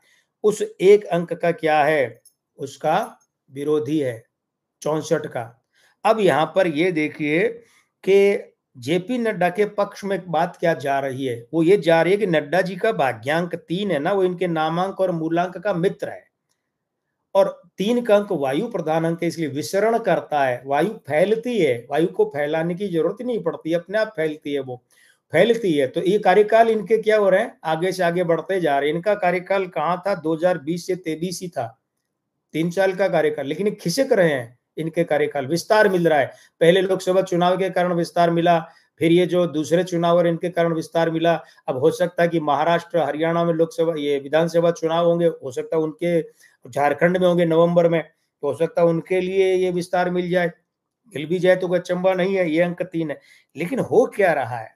उस 1 अंक का क्या है? उसका विरोधी है 64 का। अब यहां पर ये देखिए कि जेपी नड्डा के पक्ष में एक बात क्या जा रही है, वो ये जा रही है कि नड्डा जी का भाग्यांक 3 है ना, वो इनके नामांक और मूलांक का मित्र है और 3 का अंक वायु प्रधान अंक है, इसलिए विसरण करता है, वायु फैलती है, वायु को फैलाने की जरूरत ही नहीं पड़ती, अपने आप फैलती है, वो फैलती है। तो ये कार्यकाल इनके क्या हो रहे हैं, आगे से आगे बढ़ते जा रहे हैं। इनका कार्यकाल कहाँ था, 2020 से 23 ही था, 3 साल का कार्यकाल, लेकिन ये खिसक रहे हैं, इनके कार्यकाल विस्तार मिल रहा है। पहले लोकसभा चुनाव के कारण विस्तार मिला, फिर ये जो दूसरे चुनाव और इनके कारण विस्तार मिला। अब हो सकता है कि महाराष्ट्र हरियाणा में लोकसभा ये विधानसभा चुनाव होंगे, हो सकता है उनके झारखंड में होंगे नवंबर में, तो हो सकता है उनके लिए ये विस्तार मिल जाए, मिल भी जाए तो कोई अचंभा नहीं है। ये अंक 3 है, लेकिन हो क्या रहा है।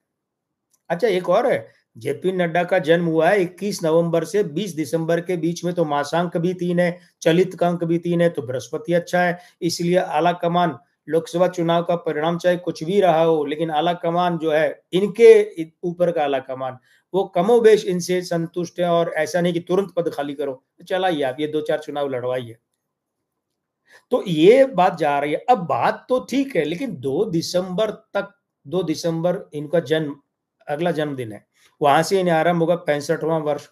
अच्छा एक और है, जेपी नड्डा का जन्म हुआ है 21 नवंबर से 20 दिसंबर के बीच में, तो मासांक भी 3 है, चलित का अंक भी 3 है, तो बृहस्पति अच्छा है। इसलिए आला कमान, लोकसभा चुनाव का परिणाम चाहे कुछ भी रहा हो, लेकिन आला कमान जो है इनके ऊपर का आला कमान, वो कमोबेश इनसे संतुष्ट है। और ऐसा नहीं कि तुरंत पद खाली करो, चलाइए आप, ये 2-4 चुनाव लड़वाइए। तो ये बात जा रही है। अब बात तो ठीक है, लेकिन 2 दिसंबर तक, 2 दिसंबर इनका जन्म, अगला जन्मदिन है, वहां से इन्हें आरंभ होगा 65वां वर्ष।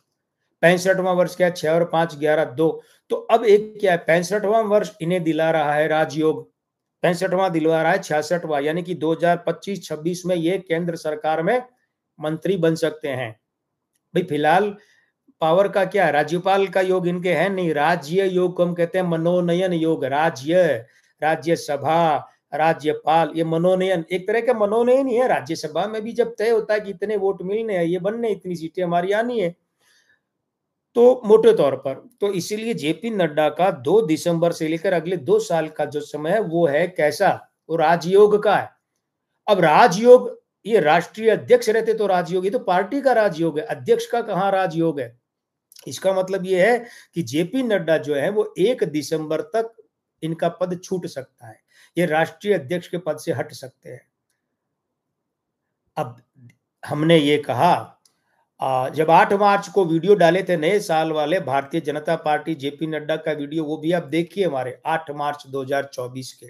65वां वर्ष क्या है, 6 और 5 11 2। तो अब एक क्या है, 65वां वर्ष इन्हें दिला रहा है राजयोग, 65वां दिलवा रहा है 66वां, यानी कि 2025-26 में ये केंद्र सरकार में मंत्री बन सकते हैं। भाई फिलहाल पावर का क्या है, राज्यपाल का योग इनके है नहीं, राज्य योग को हम कहते हैं मनोनयन योग। राज्य, राज्यसभा, राज्यपाल, ये मनोनयन, एक तरह का मनोनयन ही है। राज्यसभा में भी जब तय होता है कि इतने वोट मिलने हैं, ये बनने, इतनी सीटें हमारी आनी है, तो मोटे तौर पर। तो इसीलिए जेपी नड्डा का 2 दिसंबर से लेकर अगले 2 साल का जो समय है वो है कैसा, वो राजयोग का है। अब राजयोग, ये राष्ट्रीय अध्यक्ष रहते तो राजयोग, ये तो पार्टी का राजयोग है, अध्यक्ष का कहाँ राजयोग है। इसका मतलब ये है कि जेपी नड्डा जो है वो 1 दिसंबर तक इनका पद छूट सकता है, ये राष्ट्रीय अध्यक्ष के पद से हट सकते हैं। अब हमने ये कहा, जब 8 मार्च को वीडियो डाले थे नए साल वाले, भारतीय जनता पार्टी जेपी नड्डा का वीडियो, वो भी आप देखिए, हमारे 8 मार्च 2024 के,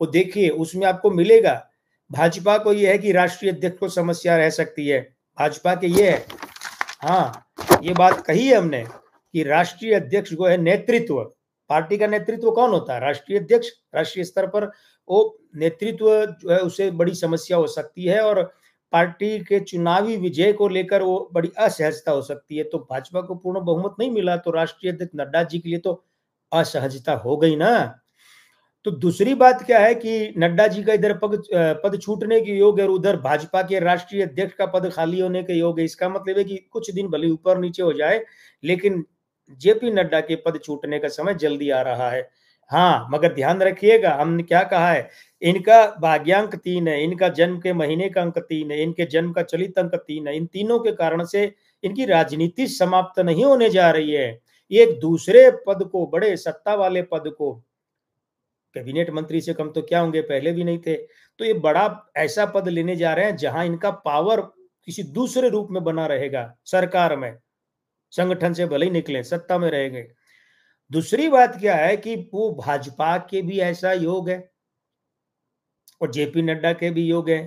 वो देखिए, उसमें आपको मिलेगा। भाजपा को ये है कि राष्ट्रीय अध्यक्ष को समस्या रह सकती है, भाजपा के ये है, हाँ ये बात कही है हमने कि राष्ट्रीय अध्यक्ष जो है नेतृत्व, पार्टी का नेतृत्व कौन होता है, राष्ट्रीय अध्यक्ष। राष्ट्रीय स्तर पर वो नेतृत्व जो है उसे बड़ी समस्या हो सकती है, और पार्टी के चुनावी विजय को लेकर वो बड़ी असहजता हो सकती है। तो भाजपा को पूर्ण बहुमत नहीं मिला, तो राष्ट्रीय अध्यक्ष नड्डा जी के लिए तो असहजता हो गई ना। तो दूसरी बात क्या है कि नड्डा जी का इधर पद छूटने के योग है, और उधर भाजपा के राष्ट्रीय अध्यक्ष का पद खाली होने के योग है। इसका मतलब है कि कुछ दिन भले ऊपर नीचे हो जाए, लेकिन जेपी नड्डा के पद छूटने का समय जल्दी आ रहा है। हाँ मगर ध्यान रखिएगा, हमने क्या कहा है, इनका भाग्यांक 3 है, इनका जन्म के महीने का अंक 3 है, इनके जन्म का चलित अंक 3 है। इन तीनों के कारण से इनकी राजनीति समाप्त नहीं होने जा रही है। ये एक दूसरे पद को, बड़े सत्ता वाले पद को, कैबिनेट मंत्री से कम तो क्या होंगे, पहले भी नहीं थे, तो ये बड़ा ऐसा पद लेने जा रहे हैं जहां इनका पावर किसी दूसरे रूप में बना रहेगा सरकार में, संगठन से भले ही निकले, सत्ता में रहेंगे। दूसरी बात क्या है कि वो भाजपा के भी ऐसा योग है और जेपी नड्डा के भी योग है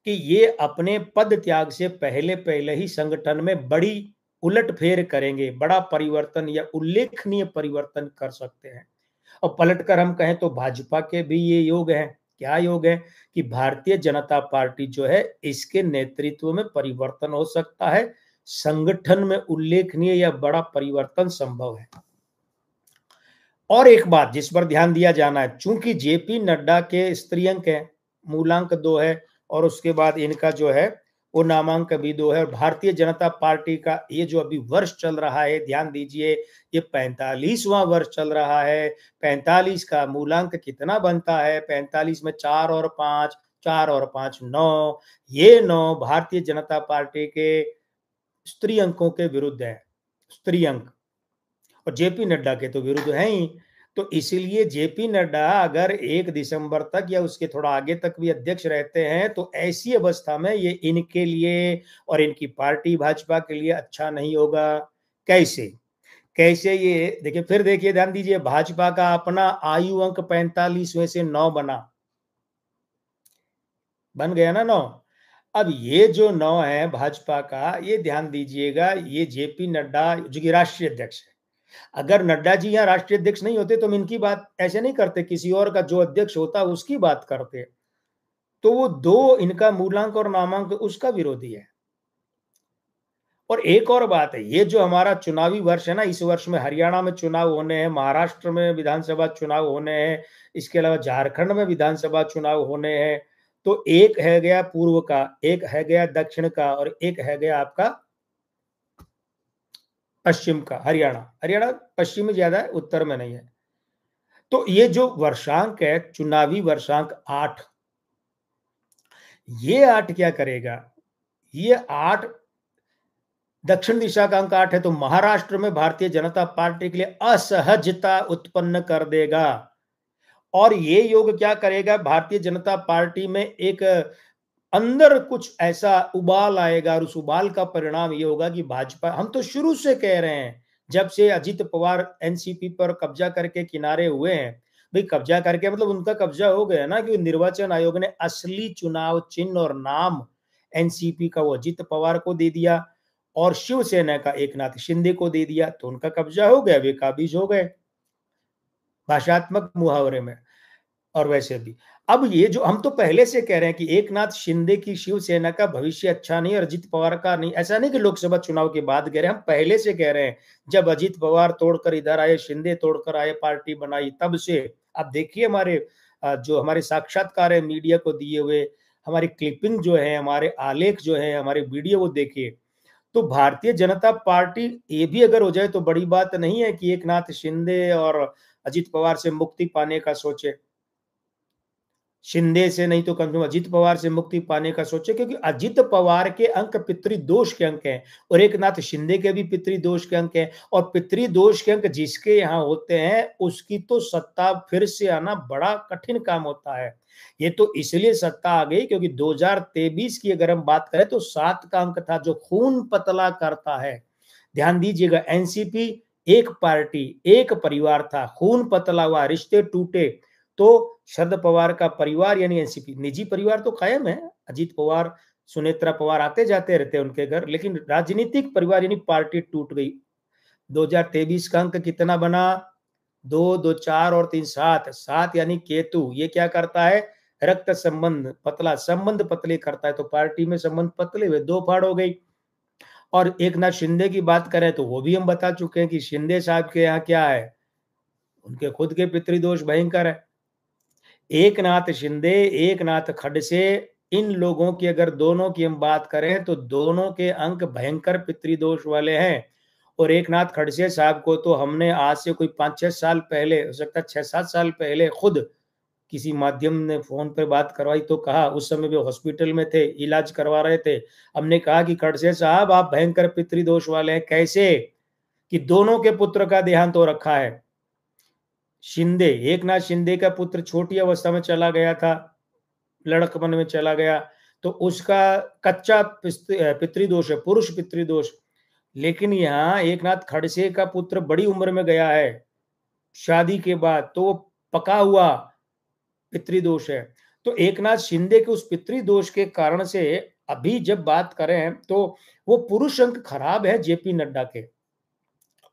कि ये अपने पद त्याग से पहले पहले ही संगठन में बड़ी उलटफेर करेंगे, बड़ा परिवर्तन या उल्लेखनीय परिवर्तन कर सकते हैं। और पलटकर हम कहें तो भाजपा के भी ये योग है, क्या योग है कि भारतीय जनता पार्टी जो है इसके नेतृत्व में परिवर्तन हो सकता है, संगठन में उल्लेखनीय या बड़ा परिवर्तन संभव है। और एक बात जिस पर ध्यान दिया जाना है, चूंकि जेपी नड्डा के स्त्रीअंक है, मूलांक 2 है, और उसके बाद इनका जो है वो नामांक भी 2 है, और भारतीय जनता पार्टी का ये जो अभी वर्ष चल रहा है, ध्यान दीजिए, ये 45वां वर्ष चल रहा है। 45 का मूलांक कितना बनता है, 45 में 4 और 5, 4 और 5 9, ये 9 भारतीय जनता पार्टी के स्त्री अंकों के विरुद्ध है, स्त्री अंक, और जेपी नड्डा के तो विरुद्ध है ही। तो इसीलिए जेपी नड्डा अगर 1 दिसंबर तक या उसके थोड़ा आगे तक भी अध्यक्ष रहते हैं, तो ऐसी अवस्था में ये इनके लिए और इनकी पार्टी भाजपा के लिए अच्छा नहीं होगा। कैसे कैसे, ये देखिए, फिर देखिए, ध्यान दीजिए, भाजपा का अपना आयु अंक 45 में से 9 बन गया ना 9। अब ये जो 9 है भाजपा का, ये ध्यान दीजिएगा, ये जेपी नड्डा जो कि राष्ट्रीय अध्यक्ष है, अगर नड्डा जी यहाँ राष्ट्रीय अध्यक्ष नहीं होते तो हम इनकी बात ऐसे नहीं करते, किसी और का जो अध्यक्ष होता उसकी बात करते। तो वो दो इनका मूलांक और नामांक उसका विरोधी है। और एक और बात है, ये जो हमारा चुनावी वर्ष है ना, इस वर्ष में हरियाणा में चुनाव होने हैं, महाराष्ट्र में विधानसभा चुनाव होने हैं, इसके अलावा झारखंड में विधानसभा चुनाव होने हैं। तो एक है गया पूर्व का, एक है गया दक्षिण का, और एक है गया आपका पश्चिम का। हरियाणा पश्चिम में ज्यादा है, उत्तर में नहीं है। तो ये जो वर्षांक है, चुनावी वर्षांक 8, ये 8 क्या करेगा? ये 8 दक्षिण दिशा का अंक 8 है, तो महाराष्ट्र में भारतीय जनता पार्टी के लिए असहजता उत्पन्न कर देगा। और ये योग क्या करेगा? भारतीय जनता पार्टी में एक अंदर कुछ ऐसा उबाल आएगा, और उस उबाल का परिणाम ये होगा कि भाजपा, हम तो शुरू से कह रहे हैं, जब से अजित पवार एनसीपी पर कब्जा करके किनारे हुए हैं, भाई कब्जा करके मतलब उनका कब्जा हो गया ना, कि निर्वाचन आयोग ने असली चुनाव चिन्ह और नाम एनसीपी का वो अजित पवार को दे दिया, और शिवसेना का एकनाथ शिंदे को दे दिया, तो उनका कब्जा हो गया, वे काबिज हो गए भाषात्मक मुहावरे में। और वैसे भी अब ये जो हम तो पहले से कह रहे हैं कि एकनाथ शिंदे की शिवसेना का भविष्य अच्छा नहीं और अजित पवार का नहीं, ऐसा नहीं कि लोकसभा चुनाव के बाद कह रहे हैं, हम पहले से कह रहे हैं। जब अजित पवार तोड़कर इधर आए, शिंदे तोड़कर आए, पार्टी बनाई, तब से अब देखिए हमारे जो हमारे साक्षात्कार है मीडिया को दिए हुए, हमारी क्लिपिंग जो है, हमारे आलेख जो है, हमारे वीडियो वो देखिए। तो भारतीय जनता पार्टी ये भी अगर हो जाए तो बड़ी बात नहीं है कि एकनाथ शिंदे और अजित पवार से मुक्ति पाने का सोचे, शिंदे से नहीं तो कम से कम अजित पवार से मुक्ति पाने का सोचे, क्योंकि अजित पवार के अंक पितृदोष के अंक हैं, और एकनाथ शिंदे के भी पितृदोष के अंक हैं। और पितृदोष के अंक जिसके यहाँ होते हैं उसकी तो सत्ता फिर से आना बड़ा कठिन काम होता है। ये तो इसलिए सत्ता आ गई क्योंकि 2023 की अगर हम बात करें तो 7 का अंक था जो खून पतला करता है। ध्यान दीजिएगा, एनसीपी एक पार्टी, एक परिवार था, खून पतला हुआ, रिश्ते टूटे, तो शरद पवार का परिवार यानी एनसीपी, निजी परिवार तो कायम है, अजीत पवार, सुनेत्रा पवार आते जाते रहते हैं उनके घर, लेकिन राजनीतिक परिवार यानी पार्टी टूट गई। 2023 का अंक कितना बना? 2, 2, 4 और 3, 7, 7 यानी केतु। ये क्या करता है? रक्त संबंध पतला, संबंध पतले करता है, तो पार्टी में संबंध पतले हुए, 2 फाड़ हो गई। और एकनाथ शिंदे की बात करें तो वो भी हम बता चुके हैं कि शिंदे साहब के यहाँ क्या है, उनके खुद के पितृदोष भयंकर है। एकनाथ शिंदे, एकनाथ खड़से, इन लोगों की अगर दोनों की हम बात करें तो दोनों के अंक भयंकर पितृदोष वाले हैं। और एकनाथ खड़से साहब को तो हमने आज से कोई 5-6 साल पहले, हो सकता है 6-7 साल पहले, खुद किसी माध्यम ने फोन पे बात करवाई तो कहा, उस समय वे हॉस्पिटल में थे, इलाज करवा रहे थे, हमने कहा कि खड़से साहब आप भयंकर पितृदोष वाले हैं। कैसे? कि दोनों के पुत्र का देहांत हो रखा है। शिंदे, एकनाथ शिंदे का पुत्र छोटी अवस्था में चला गया था, लड़कपन में चला गया, तो उसका कच्चा पितृदोष है, पुरुष पितृदोष। लेकिन यहाँ एकनाथ खड़से का पुत्र बड़ी उम्र में गया है शादी के बाद, तो वो पका हुआ पितृदोष है। तो एकनाथ शिंदे के उस पितृदोष के कारण से अभी जब बात करें तो वो पुरुष अंक खराब है जेपी नड्डा के।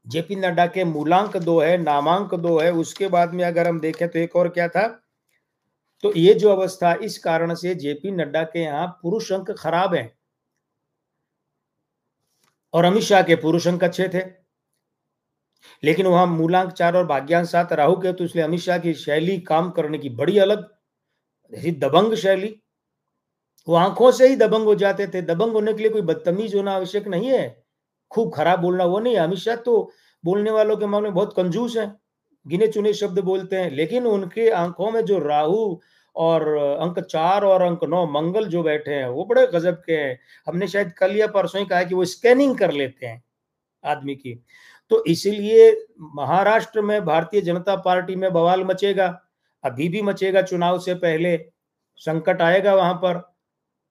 जेपी नड्डा के मूलांक 2 है, नामांक 2 है। उसके बाद में अगर हम देखें तो एक और क्या था, तो ये जो अवस्था, इस कारण से जेपी नड्डा के यहाँ पुरुष अंक खराब है, और अमित शाह के पुरुष अंक अच्छे थे, लेकिन वहां मूलांक 4 और भाग्यांश 7 राहु के, तो इसलिए अमित शाह की शैली काम करने की बड़ी अलग, दबंग शैली, वो आंखों से ही दबंग हो जाते थे। दबंग होने के लिए कोई बदतमीज होना आवश्यक नहीं है, खूब खराब बोलना वो नहीं है। अमित शाह तो बोलने वालों के मामले में बहुत कंजूस हैं, गिने चुने शब्द बोलते हैं, लेकिन उनके आंखों में जो राहु और अंक 4 और अंक 9 मंगल जो बैठे हैं वो बड़े गजब के हैं। हमने शायद कल या परसों ही कहा कि वो स्कैनिंग कर लेते हैं आदमी की। तो इसलिए महाराष्ट्र में भारतीय जनता पार्टी में बवाल मचेगा, अभी भी मचेगा, चुनाव से पहले संकट आएगा वहां पर।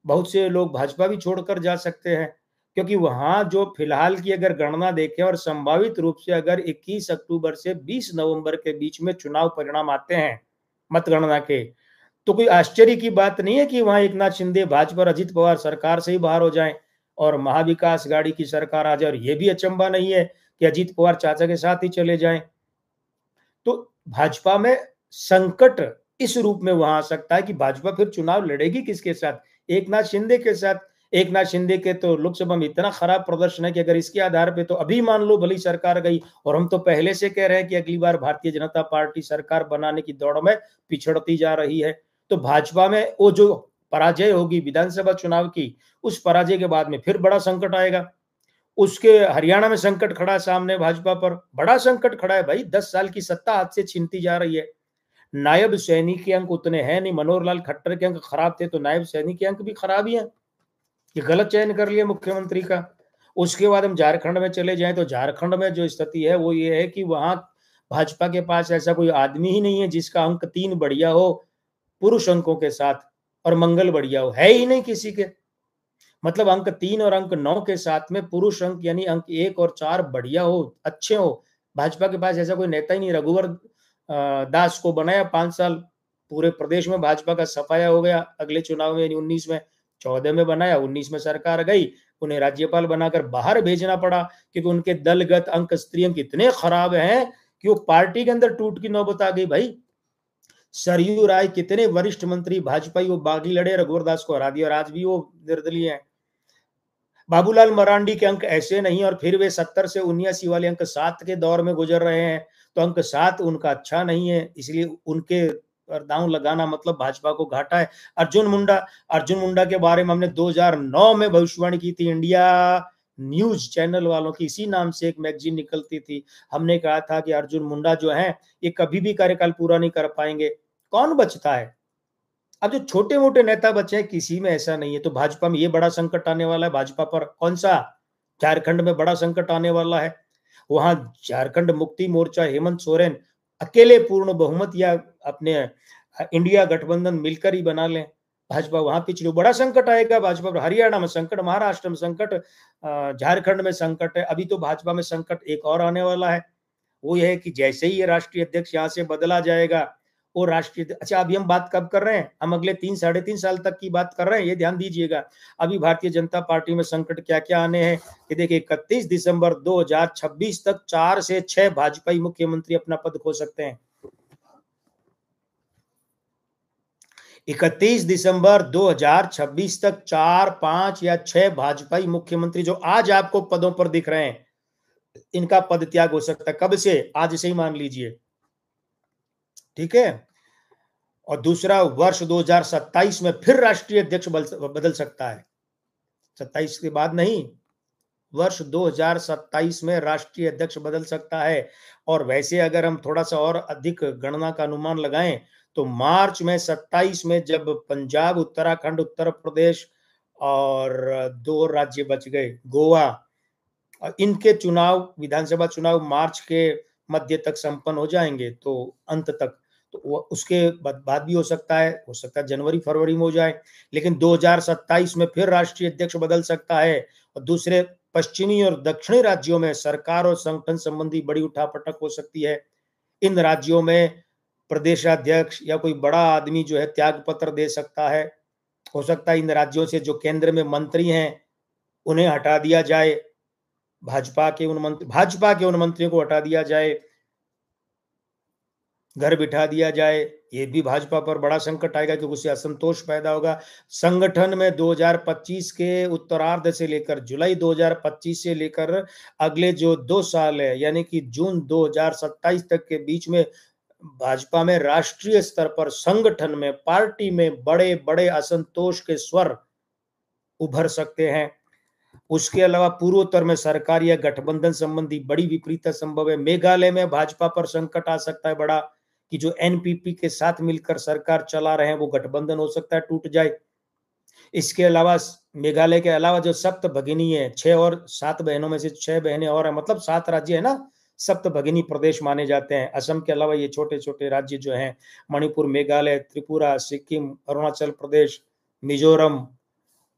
बहुत से लोग भाजपा भी छोड़कर जा सकते हैं, क्योंकि वहां जो फिलहाल की अगर गणना देखें और संभावित रूप से अगर 21 अक्टूबर से 20 नवंबर के बीच में चुनाव परिणाम आते हैं मतगणना के, तो कोई आश्चर्य की बात नहीं है कि वहां एकनाथ शिंदे, भाजपा और अजित पवार सरकार से ही बाहर हो जाएं और महाविकास गाड़ी की सरकार आ जाए। और ये भी अचंभा नहीं है कि अजीत पवार चाचा के साथ ही चले जाएं। तो भाजपा में संकट इस रूप में वहां आ सकता है कि भाजपा फिर चुनाव लड़ेगी किसके साथ? एक नाथ शिंदे के साथ। एक नाथ शिंदे के तो लोकसभा में इतना खराब प्रदर्शन है कि अगर इसके आधार पे तो अभी मान लो भली सरकार गई, और हम तो पहले से कह रहे हैं कि अगली बार भारतीय जनता पार्टी सरकार बनाने की दौड़ में पिछड़ती जा रही है। तो भाजपा में वो जो पराजय होगी विधानसभा चुनाव की, उस पराजय के बाद में फिर बड़ा संकट आएगा। उसके हरियाणा में संकट खड़ा है सामने, भाजपा पर बड़ा संकट खड़ा है भाई। 10 साल की सत्ता हाथ से छीनती जा रही है। नायब सैनिक के अंक उतने हैं नहीं, मनोहर लाल खट्टर के अंक खराब थे तो नायब सैनिक के अंक भी खराब ही हैं। ये गलत चयन कर लिया मुख्यमंत्री का। उसके बाद हम झारखंड में चले जाएं तो झारखंड में जो स्थिति है वो ये है कि वहां भाजपा के पास ऐसा कोई आदमी ही नहीं है जिसका अंक 3 बढ़िया हो पुरुष अंकों के साथ, और मंगल बढ़िया हो, है ही नहीं किसी के। मतलब अंक 3 और अंक 9 के साथ में पुरुष अंक यानी अंक 1 और 4 बढ़िया हो, अच्छे हो। भाजपा के पास ऐसा कोई नेता ही नहीं। रघुवर दास को बनाया 5 साल, पूरे प्रदेश में भाजपा का सफाया हो गया। अगले चुनाव में 19 में, 14 में बनाया, 19 में सरकार गई, उन्हें राज्यपाल बनाकर बाहर भेजना पड़ा क्योंकि उनके दलगत अंक स्त्री अंक इतने खराब हैं कि वो पार्टी के अंदर टूट की नौबत आ गई भाई। सरयू राय कितने वरिष्ठ मंत्री भाजपाई वो बागी लड़े, रघुवर दास को हरा दिया और आज भी वो निर्दलीय है। बाबूलाल मरांडी के अंक ऐसे नहीं, और फिर वे 70 से 79 वाले अंक 7 के दौर में गुजर रहे हैं, तो अंक 7 उनका अच्छा नहीं है, इसलिए उनके दांव लगाना मतलब भाजपा को घाटा है। अर्जुन मुंडा के बारे में हमने 2009 में भविष्यवाणी की थी। इंडिया न्यूज चैनल वालों की इसी नाम से एक मैगजीन निकलती थी। हमने कहा था कि अर्जुन मुंडा जो है ये कभी भी कार्यकाल पूरा नहीं कर पाएंगे। कौन बचता है? अब जो छोटे मोटे नेता बचे हैं किसी में ऐसा नहीं है। तो भाजपा में ये बड़ा संकट आने वाला है। भाजपा पर कौन सा? झारखंड में बड़ा संकट आने वाला है। वहां झारखंड मुक्ति मोर्चा हेमंत सोरेन अकेले पूर्ण बहुमत या अपने इंडिया गठबंधन मिलकर ही बना लें, भाजपा वहां पिछड़ी, बड़ा संकट आएगा भाजपा पर। हरियाणा में संकट, महाराष्ट्र में संकट, झारखंड में संकट है। अभी तो भाजपा में संकट एक और आने वाला है, वो ये है कि जैसे ही ये राष्ट्रीय अध्यक्ष यहाँ से बदला जाएगा, वो राष्ट्रीय, अच्छा अभी हम बात कब कर रहे हैं? हम अगले 3-3.5 साल तक की बात कर रहे हैं, ये ध्यान दीजिएगा। अभी भारतीय जनता पार्टी में संकट क्या क्या आने हैं कि देखिए, 31 दिसंबर 2026 तक 4 से 6 भाजपाई मुख्यमंत्री अपना पद खो सकते हैं। 31 दिसंबर 2026 तक 4, 5 या 6 भाजपाई मुख्यमंत्री जो आज आपको पदों पर दिख रहे हैं, इनका पद त्याग हो सकता है। कब से? आज से ही मान लीजिए, ठीक है। और दूसरा, वर्ष 2027 में फिर राष्ट्रीय अध्यक्ष बदल सकता है। 27 के बाद नहीं, वर्ष 2027 में राष्ट्रीय अध्यक्ष बदल सकता है। और वैसे अगर हम थोड़ा सा और अधिक गणना का अनुमान लगाएं तो मार्च में 27 में जब पंजाब, उत्तराखंड, उत्तर प्रदेश और 2 राज्य बच गए, गोवा, इनके चुनाव, विधानसभा चुनाव मार्च के मध्य तक संपन्न हो जाएंगे, तो अंत तक, तो उसके बाद भी हो सकता है जनवरी फरवरी में हो जाए। लेकिन 2027 में फिर राष्ट्रीय अध्यक्ष बदल सकता है। और दूसरे पश्चिमी और दक्षिणी राज्यों में सरकार और संगठन संबंधी बड़ी उठापटक हो सकती है। इन राज्यों में प्रदेशाध्यक्ष या कोई बड़ा आदमी जो है त्याग पत्र दे सकता है। हो सकता है इन राज्यों से जो केंद्र में मंत्री हैं उन्हें हटा दिया जाए, भाजपा के उन मंत्रियों को हटा दिया जाए, घर बिठा दिया जाए। ये भी भाजपा पर बड़ा संकट आएगा क्योंकि उससे असंतोष पैदा होगा। संगठन में 2025 के उत्तरार्ध से लेकर जुलाई 2025 से लेकर अगले जो 2 साल है यानी कि जून 2027 तक के बीच में भाजपा में राष्ट्रीय स्तर पर संगठन में, पार्टी में बड़े बड़े असंतोष के स्वर उभर सकते हैं। उसके अलावा पूर्वोत्तर में सरकार या गठबंधन संबंधी बड़ी विपरीतता संभव है। मेघालय में भाजपा पर संकट आ सकता है बड़ा, कि जो एनपीपी के साथ मिलकर सरकार चला रहे हैं वो गठबंधन हो सकता है टूट जाए। इसके अलावा मेघालय के अलावा जो सप्त भगिनी है, 6 और 7 बहनों में से 6 बहनें और है, मतलब 7 राज्य है ना, सप्त भगिनी प्रदेश माने जाते हैं। असम के अलावा ये छोटे छोटे राज्य जो हैं, मणिपुर, मेघालय, त्रिपुरा, सिक्किम, अरुणाचल प्रदेश, मिजोरम,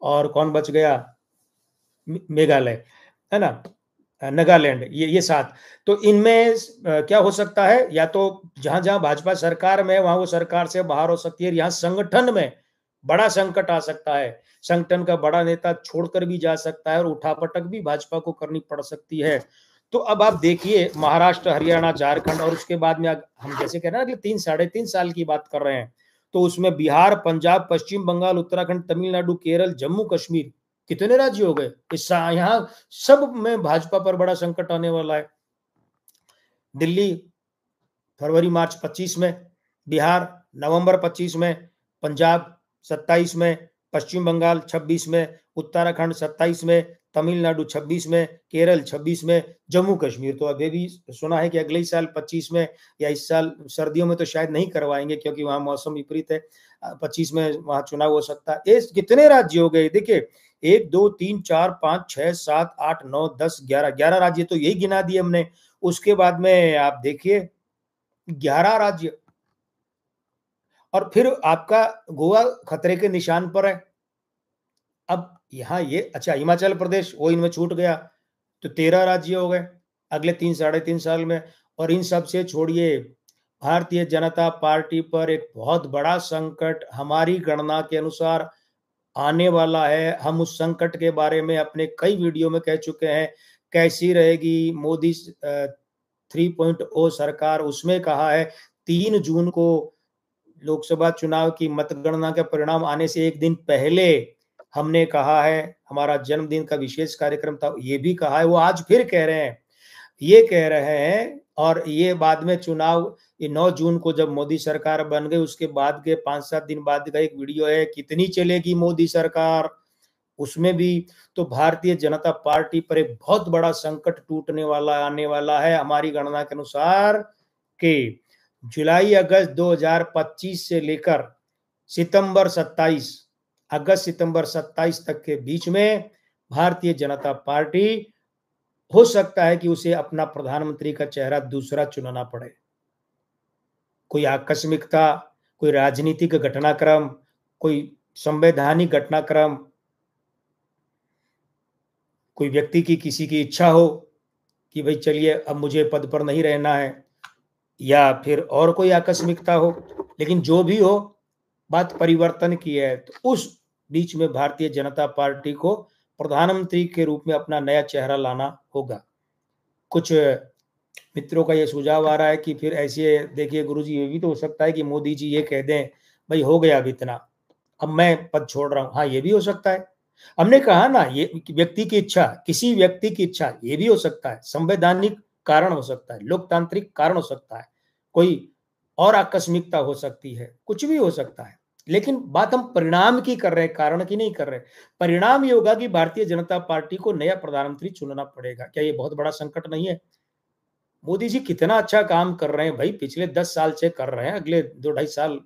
और कौन बच गया? मेघालय, है ना, नागालैंड, ये 7। तो इनमें क्या हो सकता है? या तो जहां जहां भाजपा सरकार में है वहां वो सरकार से बाहर हो सकती है। यहाँ संगठन में बड़ा संकट आ सकता है, संगठन का बड़ा नेता छोड़कर भी जा सकता है और उठापटक भी भाजपा को करनी पड़ सकती है। तो अब आप देखिए महाराष्ट्र, हरियाणा, झारखंड और उसके बाद में हम जैसे कह रहे हैं अगले 3-3.5 साल की बात कर रहे हैं, तो उसमें बिहार, पंजाब, पश्चिम बंगाल, उत्तराखंड, तमिलनाडु, केरल, जम्मू कश्मीर, कितने राज्य हो गए। यहाँ सब में भाजपा पर बड़ा संकट आने वाला है। दिल्ली फरवरी मार्च 25 में, बिहार नवंबर 25 में, पंजाब 27 में, पश्चिम बंगाल 26 में, उत्तराखंड 27 में, तमिलनाडु 26 में, केरल 26 में, जम्मू कश्मीर तो अभी भी सुना है कि अगले साल 25 में या इस साल सर्दियों में तो शायद नहीं करवाएंगे क्योंकि वहां मौसम विपरीत है। 25 में वहां चुनाव हो सकता है। ये कितने राज्य हो गए देखिए, 1 2 3 4 5 6 7 8 9 10 11 राज्य तो यही गिना दिए हमने। उसके बाद में आप देखिए 11 राज्य, और फिर आपका गोवा खतरे के निशान पर है। अब यहाँ ये अच्छा हिमाचल प्रदेश वो इनमें छूट गया, तो 13 राज्य हो गए अगले 3-3.5 साल में। और इन सब से छोड़िए, भारतीय जनता पार्टी पर एक बहुत बड़ा संकट हमारी गणना के अनुसार आने वाला है। हम उस संकट के बारे में अपने कई वीडियो में कह चुके हैं। कैसी रहेगी मोदी 3.0 सरकार, उसमें कहा है 3 जून को लोकसभा चुनाव की मतगणना के परिणाम आने से एक दिन पहले हमने कहा है, हमारा जन्मदिन का विशेष कार्यक्रम था, ये भी कहा है, वो आज फिर कह रहे हैं, ये कह रहे हैं। और ये बाद में चुनाव, ये 9 जून को जब मोदी सरकार बन गई उसके बाद के 5-7 दिन बाद का एक वीडियो है, कितनी चलेगी मोदी सरकार, उसमें भी। तो भारतीय जनता पार्टी पर एक बहुत बड़ा संकट टूटने वाला आने वाला है हमारी गणना के अनुसार, कि जुलाई अगस्त 2025 से लेकर अगस्त सितंबर 27 तक के बीच में भारतीय जनता पार्टी हो सकता है कि उसे अपना प्रधानमंत्री का चेहरा दूसरा चुनना पड़े। कोई आकस्मिकता, कोई राजनीतिक घटनाक्रम, कोई संवैधानिक घटनाक्रम, कोई व्यक्ति की किसी की इच्छा हो कि भाई चलिए अब मुझे पद पर नहीं रहना है, या फिर और कोई आकस्मिकता हो, लेकिन जो भी हो बात परिवर्तन की है। तो उस बीच में भारतीय जनता पार्टी को प्रधानमंत्री के रूप में अपना नया चेहरा लाना होगा। कुछ मित्रों का ये सुझाव आ रहा है कि फिर ऐसे देखिए गुरुजी, ये भी तो हो सकता है कि मोदी जी ये कह दें भाई हो गया अब इतना, अब मैं पद छोड़ रहा हूं। हाँ, ये भी हो सकता है। हमने कहा ना, ये व्यक्ति की इच्छा, किसी व्यक्ति की इच्छा, ये भी हो सकता है। संवैधानिक कारण हो सकता है, लोकतांत्रिक कारण हो सकता है, कोई और आकस्मिकता हो सकती है, कुछ भी हो सकता है। लेकिन बात हम परिणाम की कर रहे हैं, कारण की नहीं कर रहे। परिणाम ये होगा कि भारतीय जनता पार्टी को नया प्रधानमंत्री चुनना पड़ेगा। क्या ये बहुत बड़ा संकट नहीं है? मोदी जी कितना अच्छा काम कर रहे हैं भाई, पिछले 10 साल से कर रहे हैं। अगले 2-2.5 साल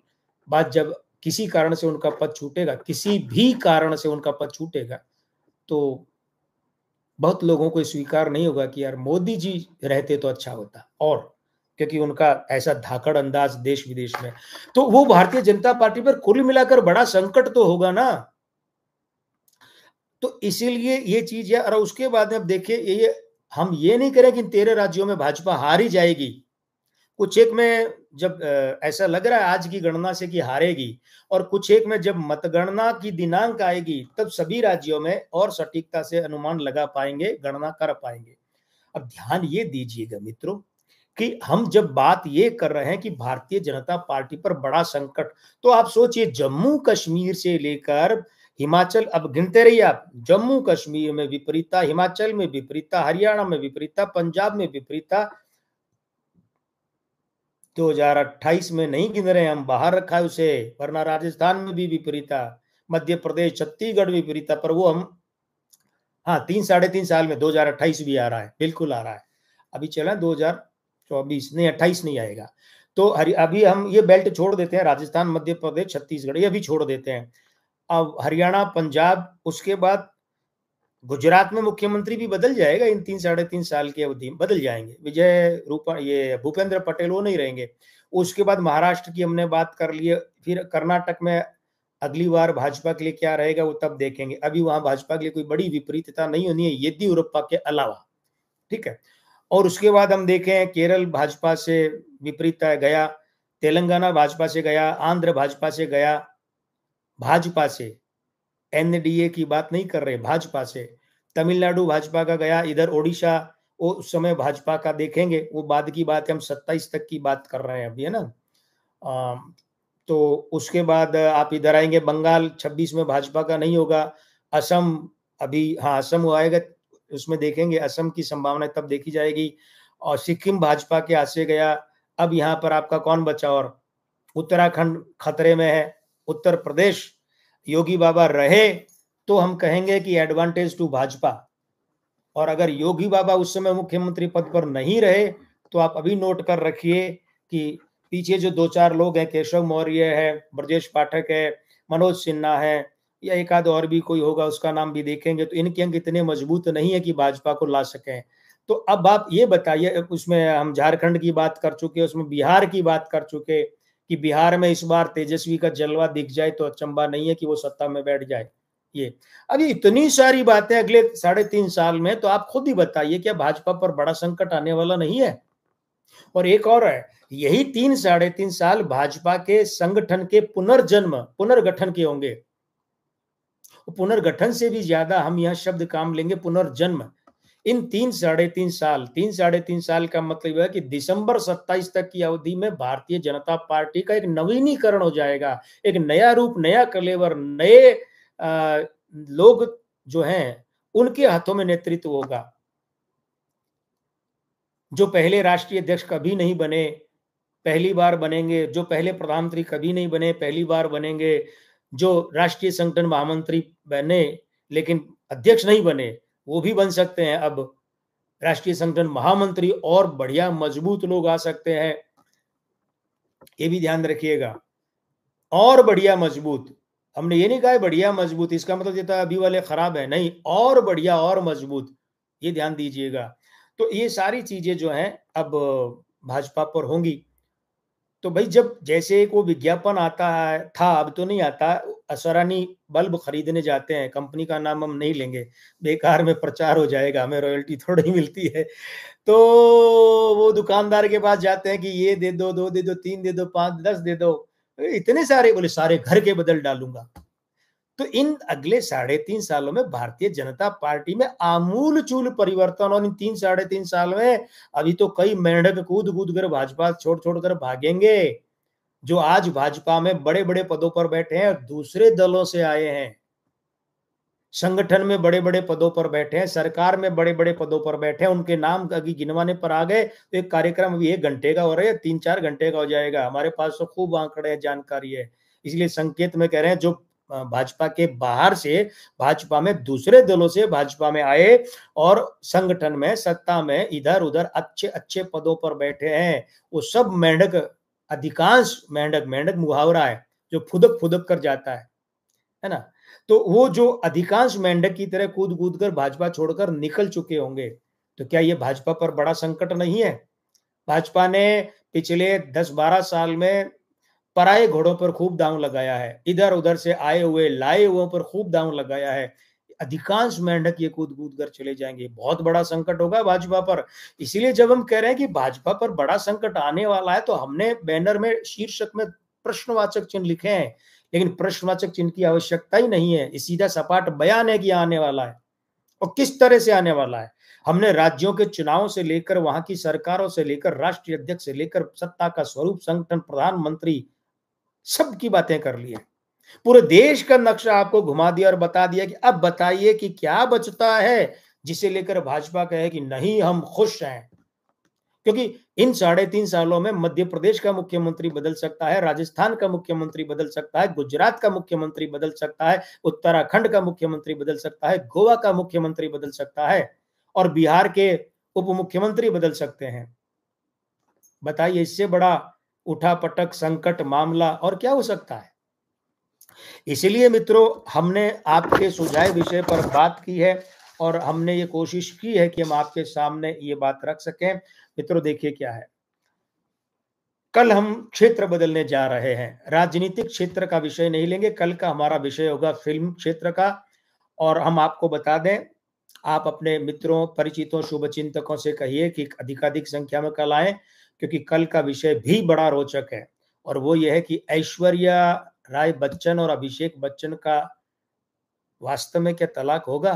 बाद जब किसी कारण से उनका पद छूटेगा, किसी भी कारण से उनका पद छूटेगा, तो बहुत लोगों को स्वीकार नहीं होगा कि यार मोदी जी रहते तो अच्छा होता। और क्योंकि उनका ऐसा धाकड़ अंदाज देश विदेश में, तो वो भारतीय जनता पार्टी पर कुल मिलाकर बड़ा संकट तो होगा ना। तो इसीलिए ये चीज है। और उसके बाद में अब देखिए, ये हम ये नहीं करें कि 13 राज्यों में भाजपा हार ही जाएगी। कुछ एक में जब ऐसा लग रहा है आज की गणना से कि हारेगी, और कुछ एक में जब मतगणना की दिनांक आएगी तब सभी राज्यों में और सटीकता से अनुमान लगा पाएंगे, गणना कर पाएंगे। अब ध्यान ये दीजिएगा मित्रों कि हम जब बात ये कर रहे हैं कि भारतीय जनता पार्टी पर बड़ा संकट, तो आप सोचिए जम्मू कश्मीर से लेकर हिमाचल, अब गिनते रहिए आप, जम्मू कश्मीर में विपरीतता, हिमाचल में विपरीतता, हरियाणा में विपरीतता, पंजाब में विपरीतता। 2028 में नहीं गिन रहे हम, बाहर रखा है उसे, वरना राजस्थान में भी विपरीतता, मध्य प्रदेश, छत्तीसगढ़ विपरीतता, पर वो हम, हाँ 3-3.5 साल में 2028 भी आ रहा है, बिल्कुल आ रहा है। अभी चला 2024 नहीं, 28 नहीं आएगा। तो अभी हम ये बेल्ट छोड़ देते हैं, राजस्थान, मध्य प्रदेश, छत्तीसगढ़, ये भी छोड़ देते हैं। अब हरियाणा, पंजाब, उसके बाद गुजरात में मुख्यमंत्री भी बदल जाएगा इन 3-3.5 साल की अवधि में, बदल जाएंगे। ये भूपेंद्र पटेल वो नहीं रहेंगे। उसके बाद महाराष्ट्र की हमने बात कर ली है। फिर कर्नाटक में अगली बार भाजपा के लिए क्या रहेगा वो तब देखेंगे। अभी वहां भाजपा के लिए कोई बड़ी विपरीतता नहीं होनी है येदियुरप्पा के अलावा, ठीक है। और उसके बाद हम देखें, केरल भाजपा से विपरीतता है, गया। तेलंगाना भाजपा से गया, आंध्र भाजपा से गया, भाजपा से, एनडीए की बात नहीं कर रहे, भाजपा से। तमिलनाडु भाजपा का गया, इधर ओडिशा वो उस समय भाजपा का देखेंगे, वो बाद की बात है, हम 27 तक की बात कर रहे हैं अभी, है ना। तो उसके बाद आप इधर आएंगे, बंगाल 26 में भाजपा का नहीं होगा, असम अभी, हाँ असम वो आएगा, उसमें देखेंगे असम की संभावना तब देखी जाएगी, और सिक्किम भाजपा के हाथ से गया। अब यहाँ पर आपका कौन बचा, और उत्तराखंड खतरे में है, उत्तर प्रदेश योगी बाबा रहे तो हम कहेंगे कि एडवांटेज टू भाजपा, और अगर योगी बाबा उस समय मुख्यमंत्री पद पर नहीं रहे तो आप अभी नोट कर रखिए कि पीछे जो 2-4 लोग हैं, केशव मौर्य है, ब्रजेश पाठक है, मनोज सिन्हा है, या एक आध और भी कोई होगा, उसका नाम भी देखेंगे, तो इनके अंक इतने मजबूत नहीं है कि भाजपा को ला सकें। तो अब आप ये बताइए, उसमें हम झारखंड की बात कर चुके, उसमें बिहार की बात कर चुके, कि बिहार में इस बार तेजस्वी का जलवा दिख जाए तो अचंबा नहीं है कि वो सत्ता में बैठ जाए। ये अभी इतनी सारी बातें अगले 3.5 साल में, तो आप खुद ही बताइए क्या भाजपा पर बड़ा संकट आने वाला नहीं है। और एक और है, यही 3-3.5 साल भाजपा के संगठन के पुनर्गठन के होंगे। पुनर्गठन से भी ज्यादा हम यह शब्द काम लेंगे, पुनर्जन्म। इन 3-3.5 साल का मतलब है कि दिसंबर 27 तक की अवधि में भारतीय जनता पार्टी का एक नवीनीकरण हो जाएगा, एक नया रूप, नया कलेवर, नए लोग जो हैं उनके हाथों में नेतृत्व होगा। जो पहले राष्ट्रीय अध्यक्ष कभी नहीं बने, पहली बार बनेंगे, जो पहले प्रधानमंत्री कभी नहीं बने, पहली बार बनेंगे, जो राष्ट्रीय संगठन महामंत्री बने लेकिन अध्यक्ष नहीं बने, वो भी बन सकते हैं अब राष्ट्रीय संगठन महामंत्री, और बढ़िया मजबूत लोग आ सकते हैं, ये भी ध्यान रखिएगा। और बढ़िया मजबूत, हमने ये नहीं कहा है बढ़िया मजबूत, इसका मतलब ये था अभी वाले खराब है, नहीं, और बढ़िया और मजबूत, ये ध्यान दीजिएगा। तो ये सारी चीजें जो हैं अब भाजपा पर होंगी। तो भाई जब जैसे एक वो विज्ञापन आता है था, अब तो नहीं आता, असरानी बल्ब खरीदने जाते हैं, कंपनी का नाम हम नहीं लेंगे, बेकार में प्रचार हो जाएगा, हमें रॉयल्टी थोड़ी मिलती है। तो वो दुकानदार के पास जाते हैं कि ये दे दो, 2 दे दो, 3 दे दो, 5 10 दे दो, इतने सारे, बोले सारे घर के बदल डालूंगा। तो इन अगले 3.5 सालों में भारतीय जनता पार्टी में आमूल चूल परिवर्तन, और इन 3-3.5 साल में अभी तो कई मेंढक कूद कूद कर भाजपा छोड़ छोड़ कर भागेंगे, जो आज भाजपा में बड़े बड़े पदों पर बैठे हैं, दूसरे दलों से आए हैं, संगठन में बड़े बड़े पदों पर बैठे हैं, सरकार में बड़े बड़े पदों पर बैठे हैं, उनके नाम अभी गिनवाने पर आ गए तो एक कार्यक्रम अभी 1 घंटे का हो रहा है, 3-4 घंटे का हो जाएगा, हमारे पास तो खूब आंकड़े हैं, जानकारी है। इसलिए संकेत में कह रहे हैं, जो भाजपा के बाहर से भाजपा में, दूसरे दलों से भाजपा में आए और संगठन में, सत्ता में, इधर उधर अच्छे अच्छे पदों पर बैठे हैं, वो सब मेंढक, अधिकांश मेंढक, मेंढक मुहावरा है जो फुदक फुदक कर जाता है ना। तो वो जो अधिकांश मेंढक की तरह कूद कूद कर भाजपा छोड़कर निकल चुके होंगे, तो क्या ये भाजपा पर बड़ा संकट नहीं है। भाजपा ने पिछले 10-12 साल में पराये घोड़ों पर खूब दांव लगाया है, इधर उधर से आए हुए लाए हुए पर खूब दांव लगाया है, अधिकांश मेंढक ये कूद कूद कर चले जाएंगे, बहुत बड़ा संकट होगा भाजपा पर। इसलिए जब हम कह रहे हैं कि भाजपा पर बड़ा संकट आने वाला है, तो हमने बैनर में, शीर्षक में प्रश्नवाचक चिन्ह लिखे हैं, लेकिन प्रश्नवाचक चिन्ह की आवश्यकता ही नहीं है, ये सीधा सपाट बयान है कि आने वाला है, और किस तरह से आने वाला है। हमने राज्यों के चुनाव से लेकर, वहां की सरकारों से लेकर, राष्ट्रीय अध्यक्ष से लेकर, सत्ता का स्वरूप, संगठन, प्रधानमंत्री, सबकी बातें कर ली है, पूरे देश का नक्शा आपको घुमा दिया और बता दिया कि अब बताइए कि क्या बचता है जिसे लेकर भाजपा कहे कि नहीं हम खुश हैं। क्योंकि इन 3.5 सालों में मध्य प्रदेश का मुख्यमंत्री बदल सकता है, राजस्थान का मुख्यमंत्री बदल सकता है, गुजरात का मुख्यमंत्री बदल सकता है, उत्तराखंड का मुख्यमंत्री बदल सकता है, गोवा का मुख्यमंत्री बदल सकता है, और बिहार के उप मुख्यमंत्री बदल सकते हैं। बताइए इससे बड़ा उठापटक, संकट, मामला और क्या हो सकता है। इसलिए मित्रों, हमने आपके सुझाए विषय पर बात की है, और हमने ये कोशिश की है कि हम आपके सामने ये बात रख सकें। मित्रों देखिए क्या है, कल हम क्षेत्र बदलने जा रहे हैं, राजनीतिक क्षेत्र का विषय नहीं लेंगे, कल का हमारा विषय होगा फिल्म क्षेत्र का। और हम आपको बता दें, आप अपने मित्रों, परिचितों, शुभचिंतकों से कहिए कि अधिकाधिक संख्या में कल आए, क्योंकि कल का विषय भी बड़ा रोचक है, और वो ये है कि ऐश्वर्या राय बच्चन और अभिषेक बच्चन का वास्तव में क्या तलाक होगा।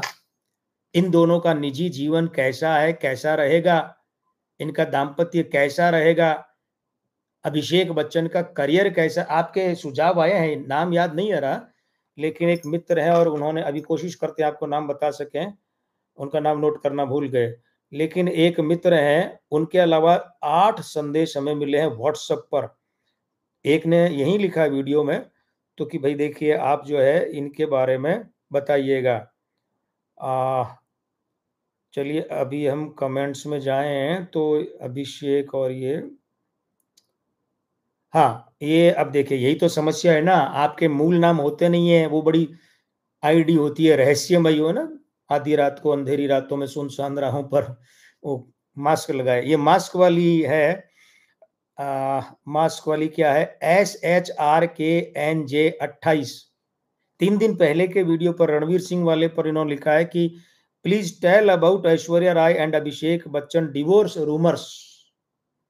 इन दोनों का निजी जीवन कैसा है, कैसा रहेगा, इनका दाम्पत्य कैसा रहेगा, अभिषेक बच्चन का करियर कैसा, आपके सुझाव आए हैं, नाम याद नहीं आ रहा, लेकिन एक मित्र है और उन्होंने, अभी कोशिश करते हैं आपको नाम बता सकें, उनका नाम नोट करना भूल गए, लेकिन एक मित्र हैं, उनके अलावा 8 संदेश हमें मिले हैं व्हाट्सएप पर। एक ने यही लिखा वीडियो में, तो कि भाई देखिए आप जो है इनके बारे में बताइएगा। चलिए अभी हम कमेंट्स में जाए हैं तो अभिषेक और ये, हाँ ये अब देखिए यही तो समस्या है ना, आपके मूल नाम होते नहीं है, वो बड़ी आईडी होती है, रहस्यमयी हो ना, आधी रात को अंधेरी रातों में सुनसान राहों पर वो मास्क लगाए, ये मास्क वाली है, मास्क वाली क्या है, SHRKNJ28। 3 दिन पहले के वीडियो पर रणवीर सिंह वाले पर इन्होंने लिखा है कि please tell about Aishwarya Rai and Abhishek Bachchan divorce rumours.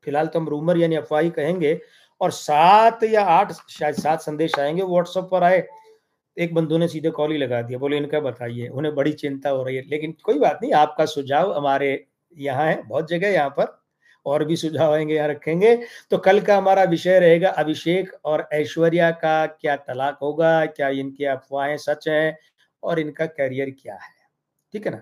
फिलहाल तो हम रूमर यानी अफवाह ही कहेंगे, और 7 या 8 शायद 7 संदेश आएंगे व्हाट्सएप पर आए। एक बंधु ने सीधे कॉल ही लगा दिया, बोले इनका बताइए, उन्हें बड़ी चिंता हो रही है, लेकिन कोई बात नहीं, आपका सुझाव हमारे यहाँ है, बहुत जगह यहाँ पर और भी सुझाव आएंगे, यहाँ रखेंगे। तो कल का हमारा विषय रहेगा अभिषेक और ऐश्वर्या का क्या तलाक होगा, क्या इनकी अफवाहें सच हैं और इनका करियर क्या है, ठीक है ना।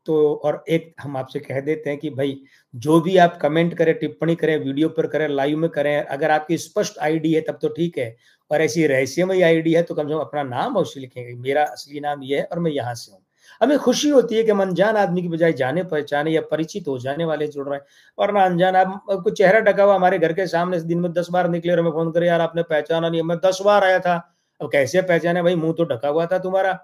तो और एक हम आपसे कह देते हैं कि भाई जो भी आप कमेंट करें, टिप्पणी करें, वीडियो पर करें, लाइव में करें, अगर आपकी स्पष्ट आईडी है तब तो ठीक है, और ऐसी रहस्यमयी आईडी है तो कम से कम अपना नाम अवश्य लिखेंगे, मेरा असली नाम ये है और मैं यहाँ से हूँ। हमें खुशी होती है कि हम अनजान आदमी की बजाय जाने पहचाने या परिचित हो जाने वाले जुड़ रहे हैं, वरना अनजान आप कुछ चेहरा ढका हुआ हमारे घर के सामने से दिन में 10 बार निकले और हमें फोन करे, यार आपने पहचाना नहीं, मैं 10 बार आया था, अब कैसे पहचाने भाई, मुंह तो ढका हुआ था तुम्हारा।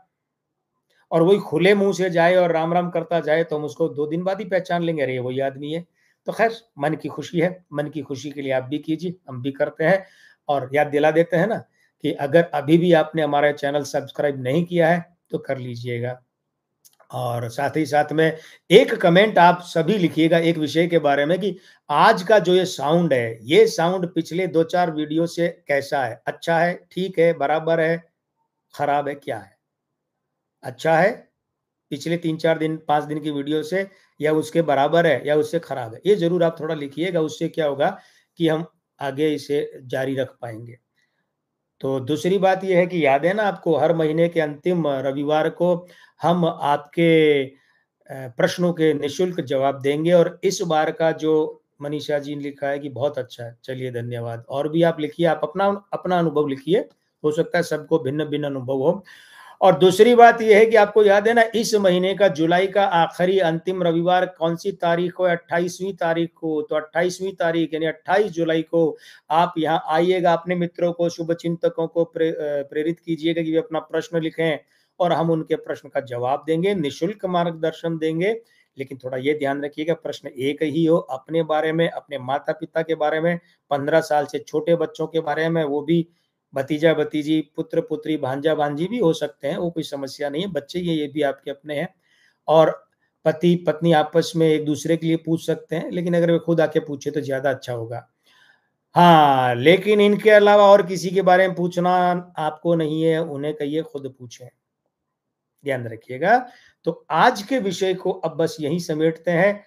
और वही खुले मुंह से जाए और राम राम करता जाए तो हम उसको 2 दिन बाद ही पहचान लेंगे, अरे वही आदमी है। तो खैर मन की खुशी है, मन की खुशी के लिए आप भी कीजिए, हम भी करते हैं, और याद दिला देते हैं ना कि अगर अभी भी आपने हमारा चैनल सब्सक्राइब नहीं किया है तो कर लीजिएगा, और साथ ही साथ में एक कमेंट आप सभी लिखिएगा एक विषय के बारे में कि आज का जो ये साउंड है, ये साउंड पिछले 2-4 वीडियो से कैसा है, अच्छा है, ठीक है, बराबर है, खराब है, क्या है, अच्छा है पिछले 3-4 दिन 5 दिन की वीडियो से, या उसके बराबर है या उससे खराब है, ये जरूर आप थोड़ा लिखिएगा, उससे क्या होगा कि हम आगे इसे जारी रख पाएंगे। तो दूसरी बात ये है कि याद है ना आपको, हर महीने के अंतिम रविवार को हम आपके प्रश्नों के निशुल्क जवाब देंगे, और इस बार का जो मनीषा जी ने लिखा है कि बहुत अच्छा है, चलिए धन्यवाद, और भी आप लिखिए, आप अपना अपना अनुभव लिखिए, हो सकता है सबको भिन्न भिन्न अनुभव हो। और दूसरी बात यह है कि आपको याद है ना, इस महीने का जुलाई का आखिरी अंतिम रविवार कौन सी तारीख को, 28वीं तारीख को, तो 28वीं तारीख यानी 28 जुलाई को आप यहाँ आइएगा, अपने मित्रों को, शुभ चिंतकों को प्रेरित कीजिएगा कि वे अपना प्रश्न लिखें और हम उनके प्रश्न का जवाब देंगे, निशुल्क मार्गदर्शन देंगे। लेकिन थोड़ा ये ध्यान रखिएगा प्रश्न एक ही हो, अपने बारे में, अपने माता पिता के बारे में, 15 साल से छोटे बच्चों के बारे में, वो भी भतीजा भतीजी, पुत्र पुत्री, भांजा भांजी भी हो सकते हैं, वो कोई समस्या नहीं है, बच्चे ये भी आपके अपने हैं, और पति पत्नी आपस में एक दूसरे के लिए पूछ सकते हैं, लेकिन अगर वे खुद आके पूछे तो ज्यादा अच्छा होगा। हाँ, लेकिन इनके अलावा और किसी के बारे में पूछना आपको नहीं है, उन्हें कहिए खुद पूछें, ध्यान रखिएगा। तो आज के विषय को अब बस यही समेटते हैं।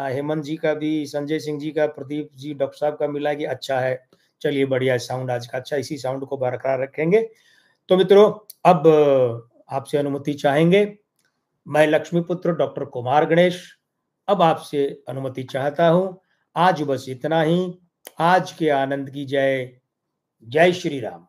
हेमंत जी का भी, संजय सिंह जी का, प्रदीप जी, डॉक्टर साहब का मिला कि अच्छा है, चलिए बढ़िया है, साउंड आज का अच्छा, इसी साउंड को बरकरार रखेंगे। तो मित्रों अब आपसे अनुमति चाहेंगे, मैं लक्ष्मीपुत्र डॉक्टर कुमार गणेश अब आपसे अनुमति चाहता हूं। आज बस इतना ही। आज के आनंद की जय, जय श्री राम।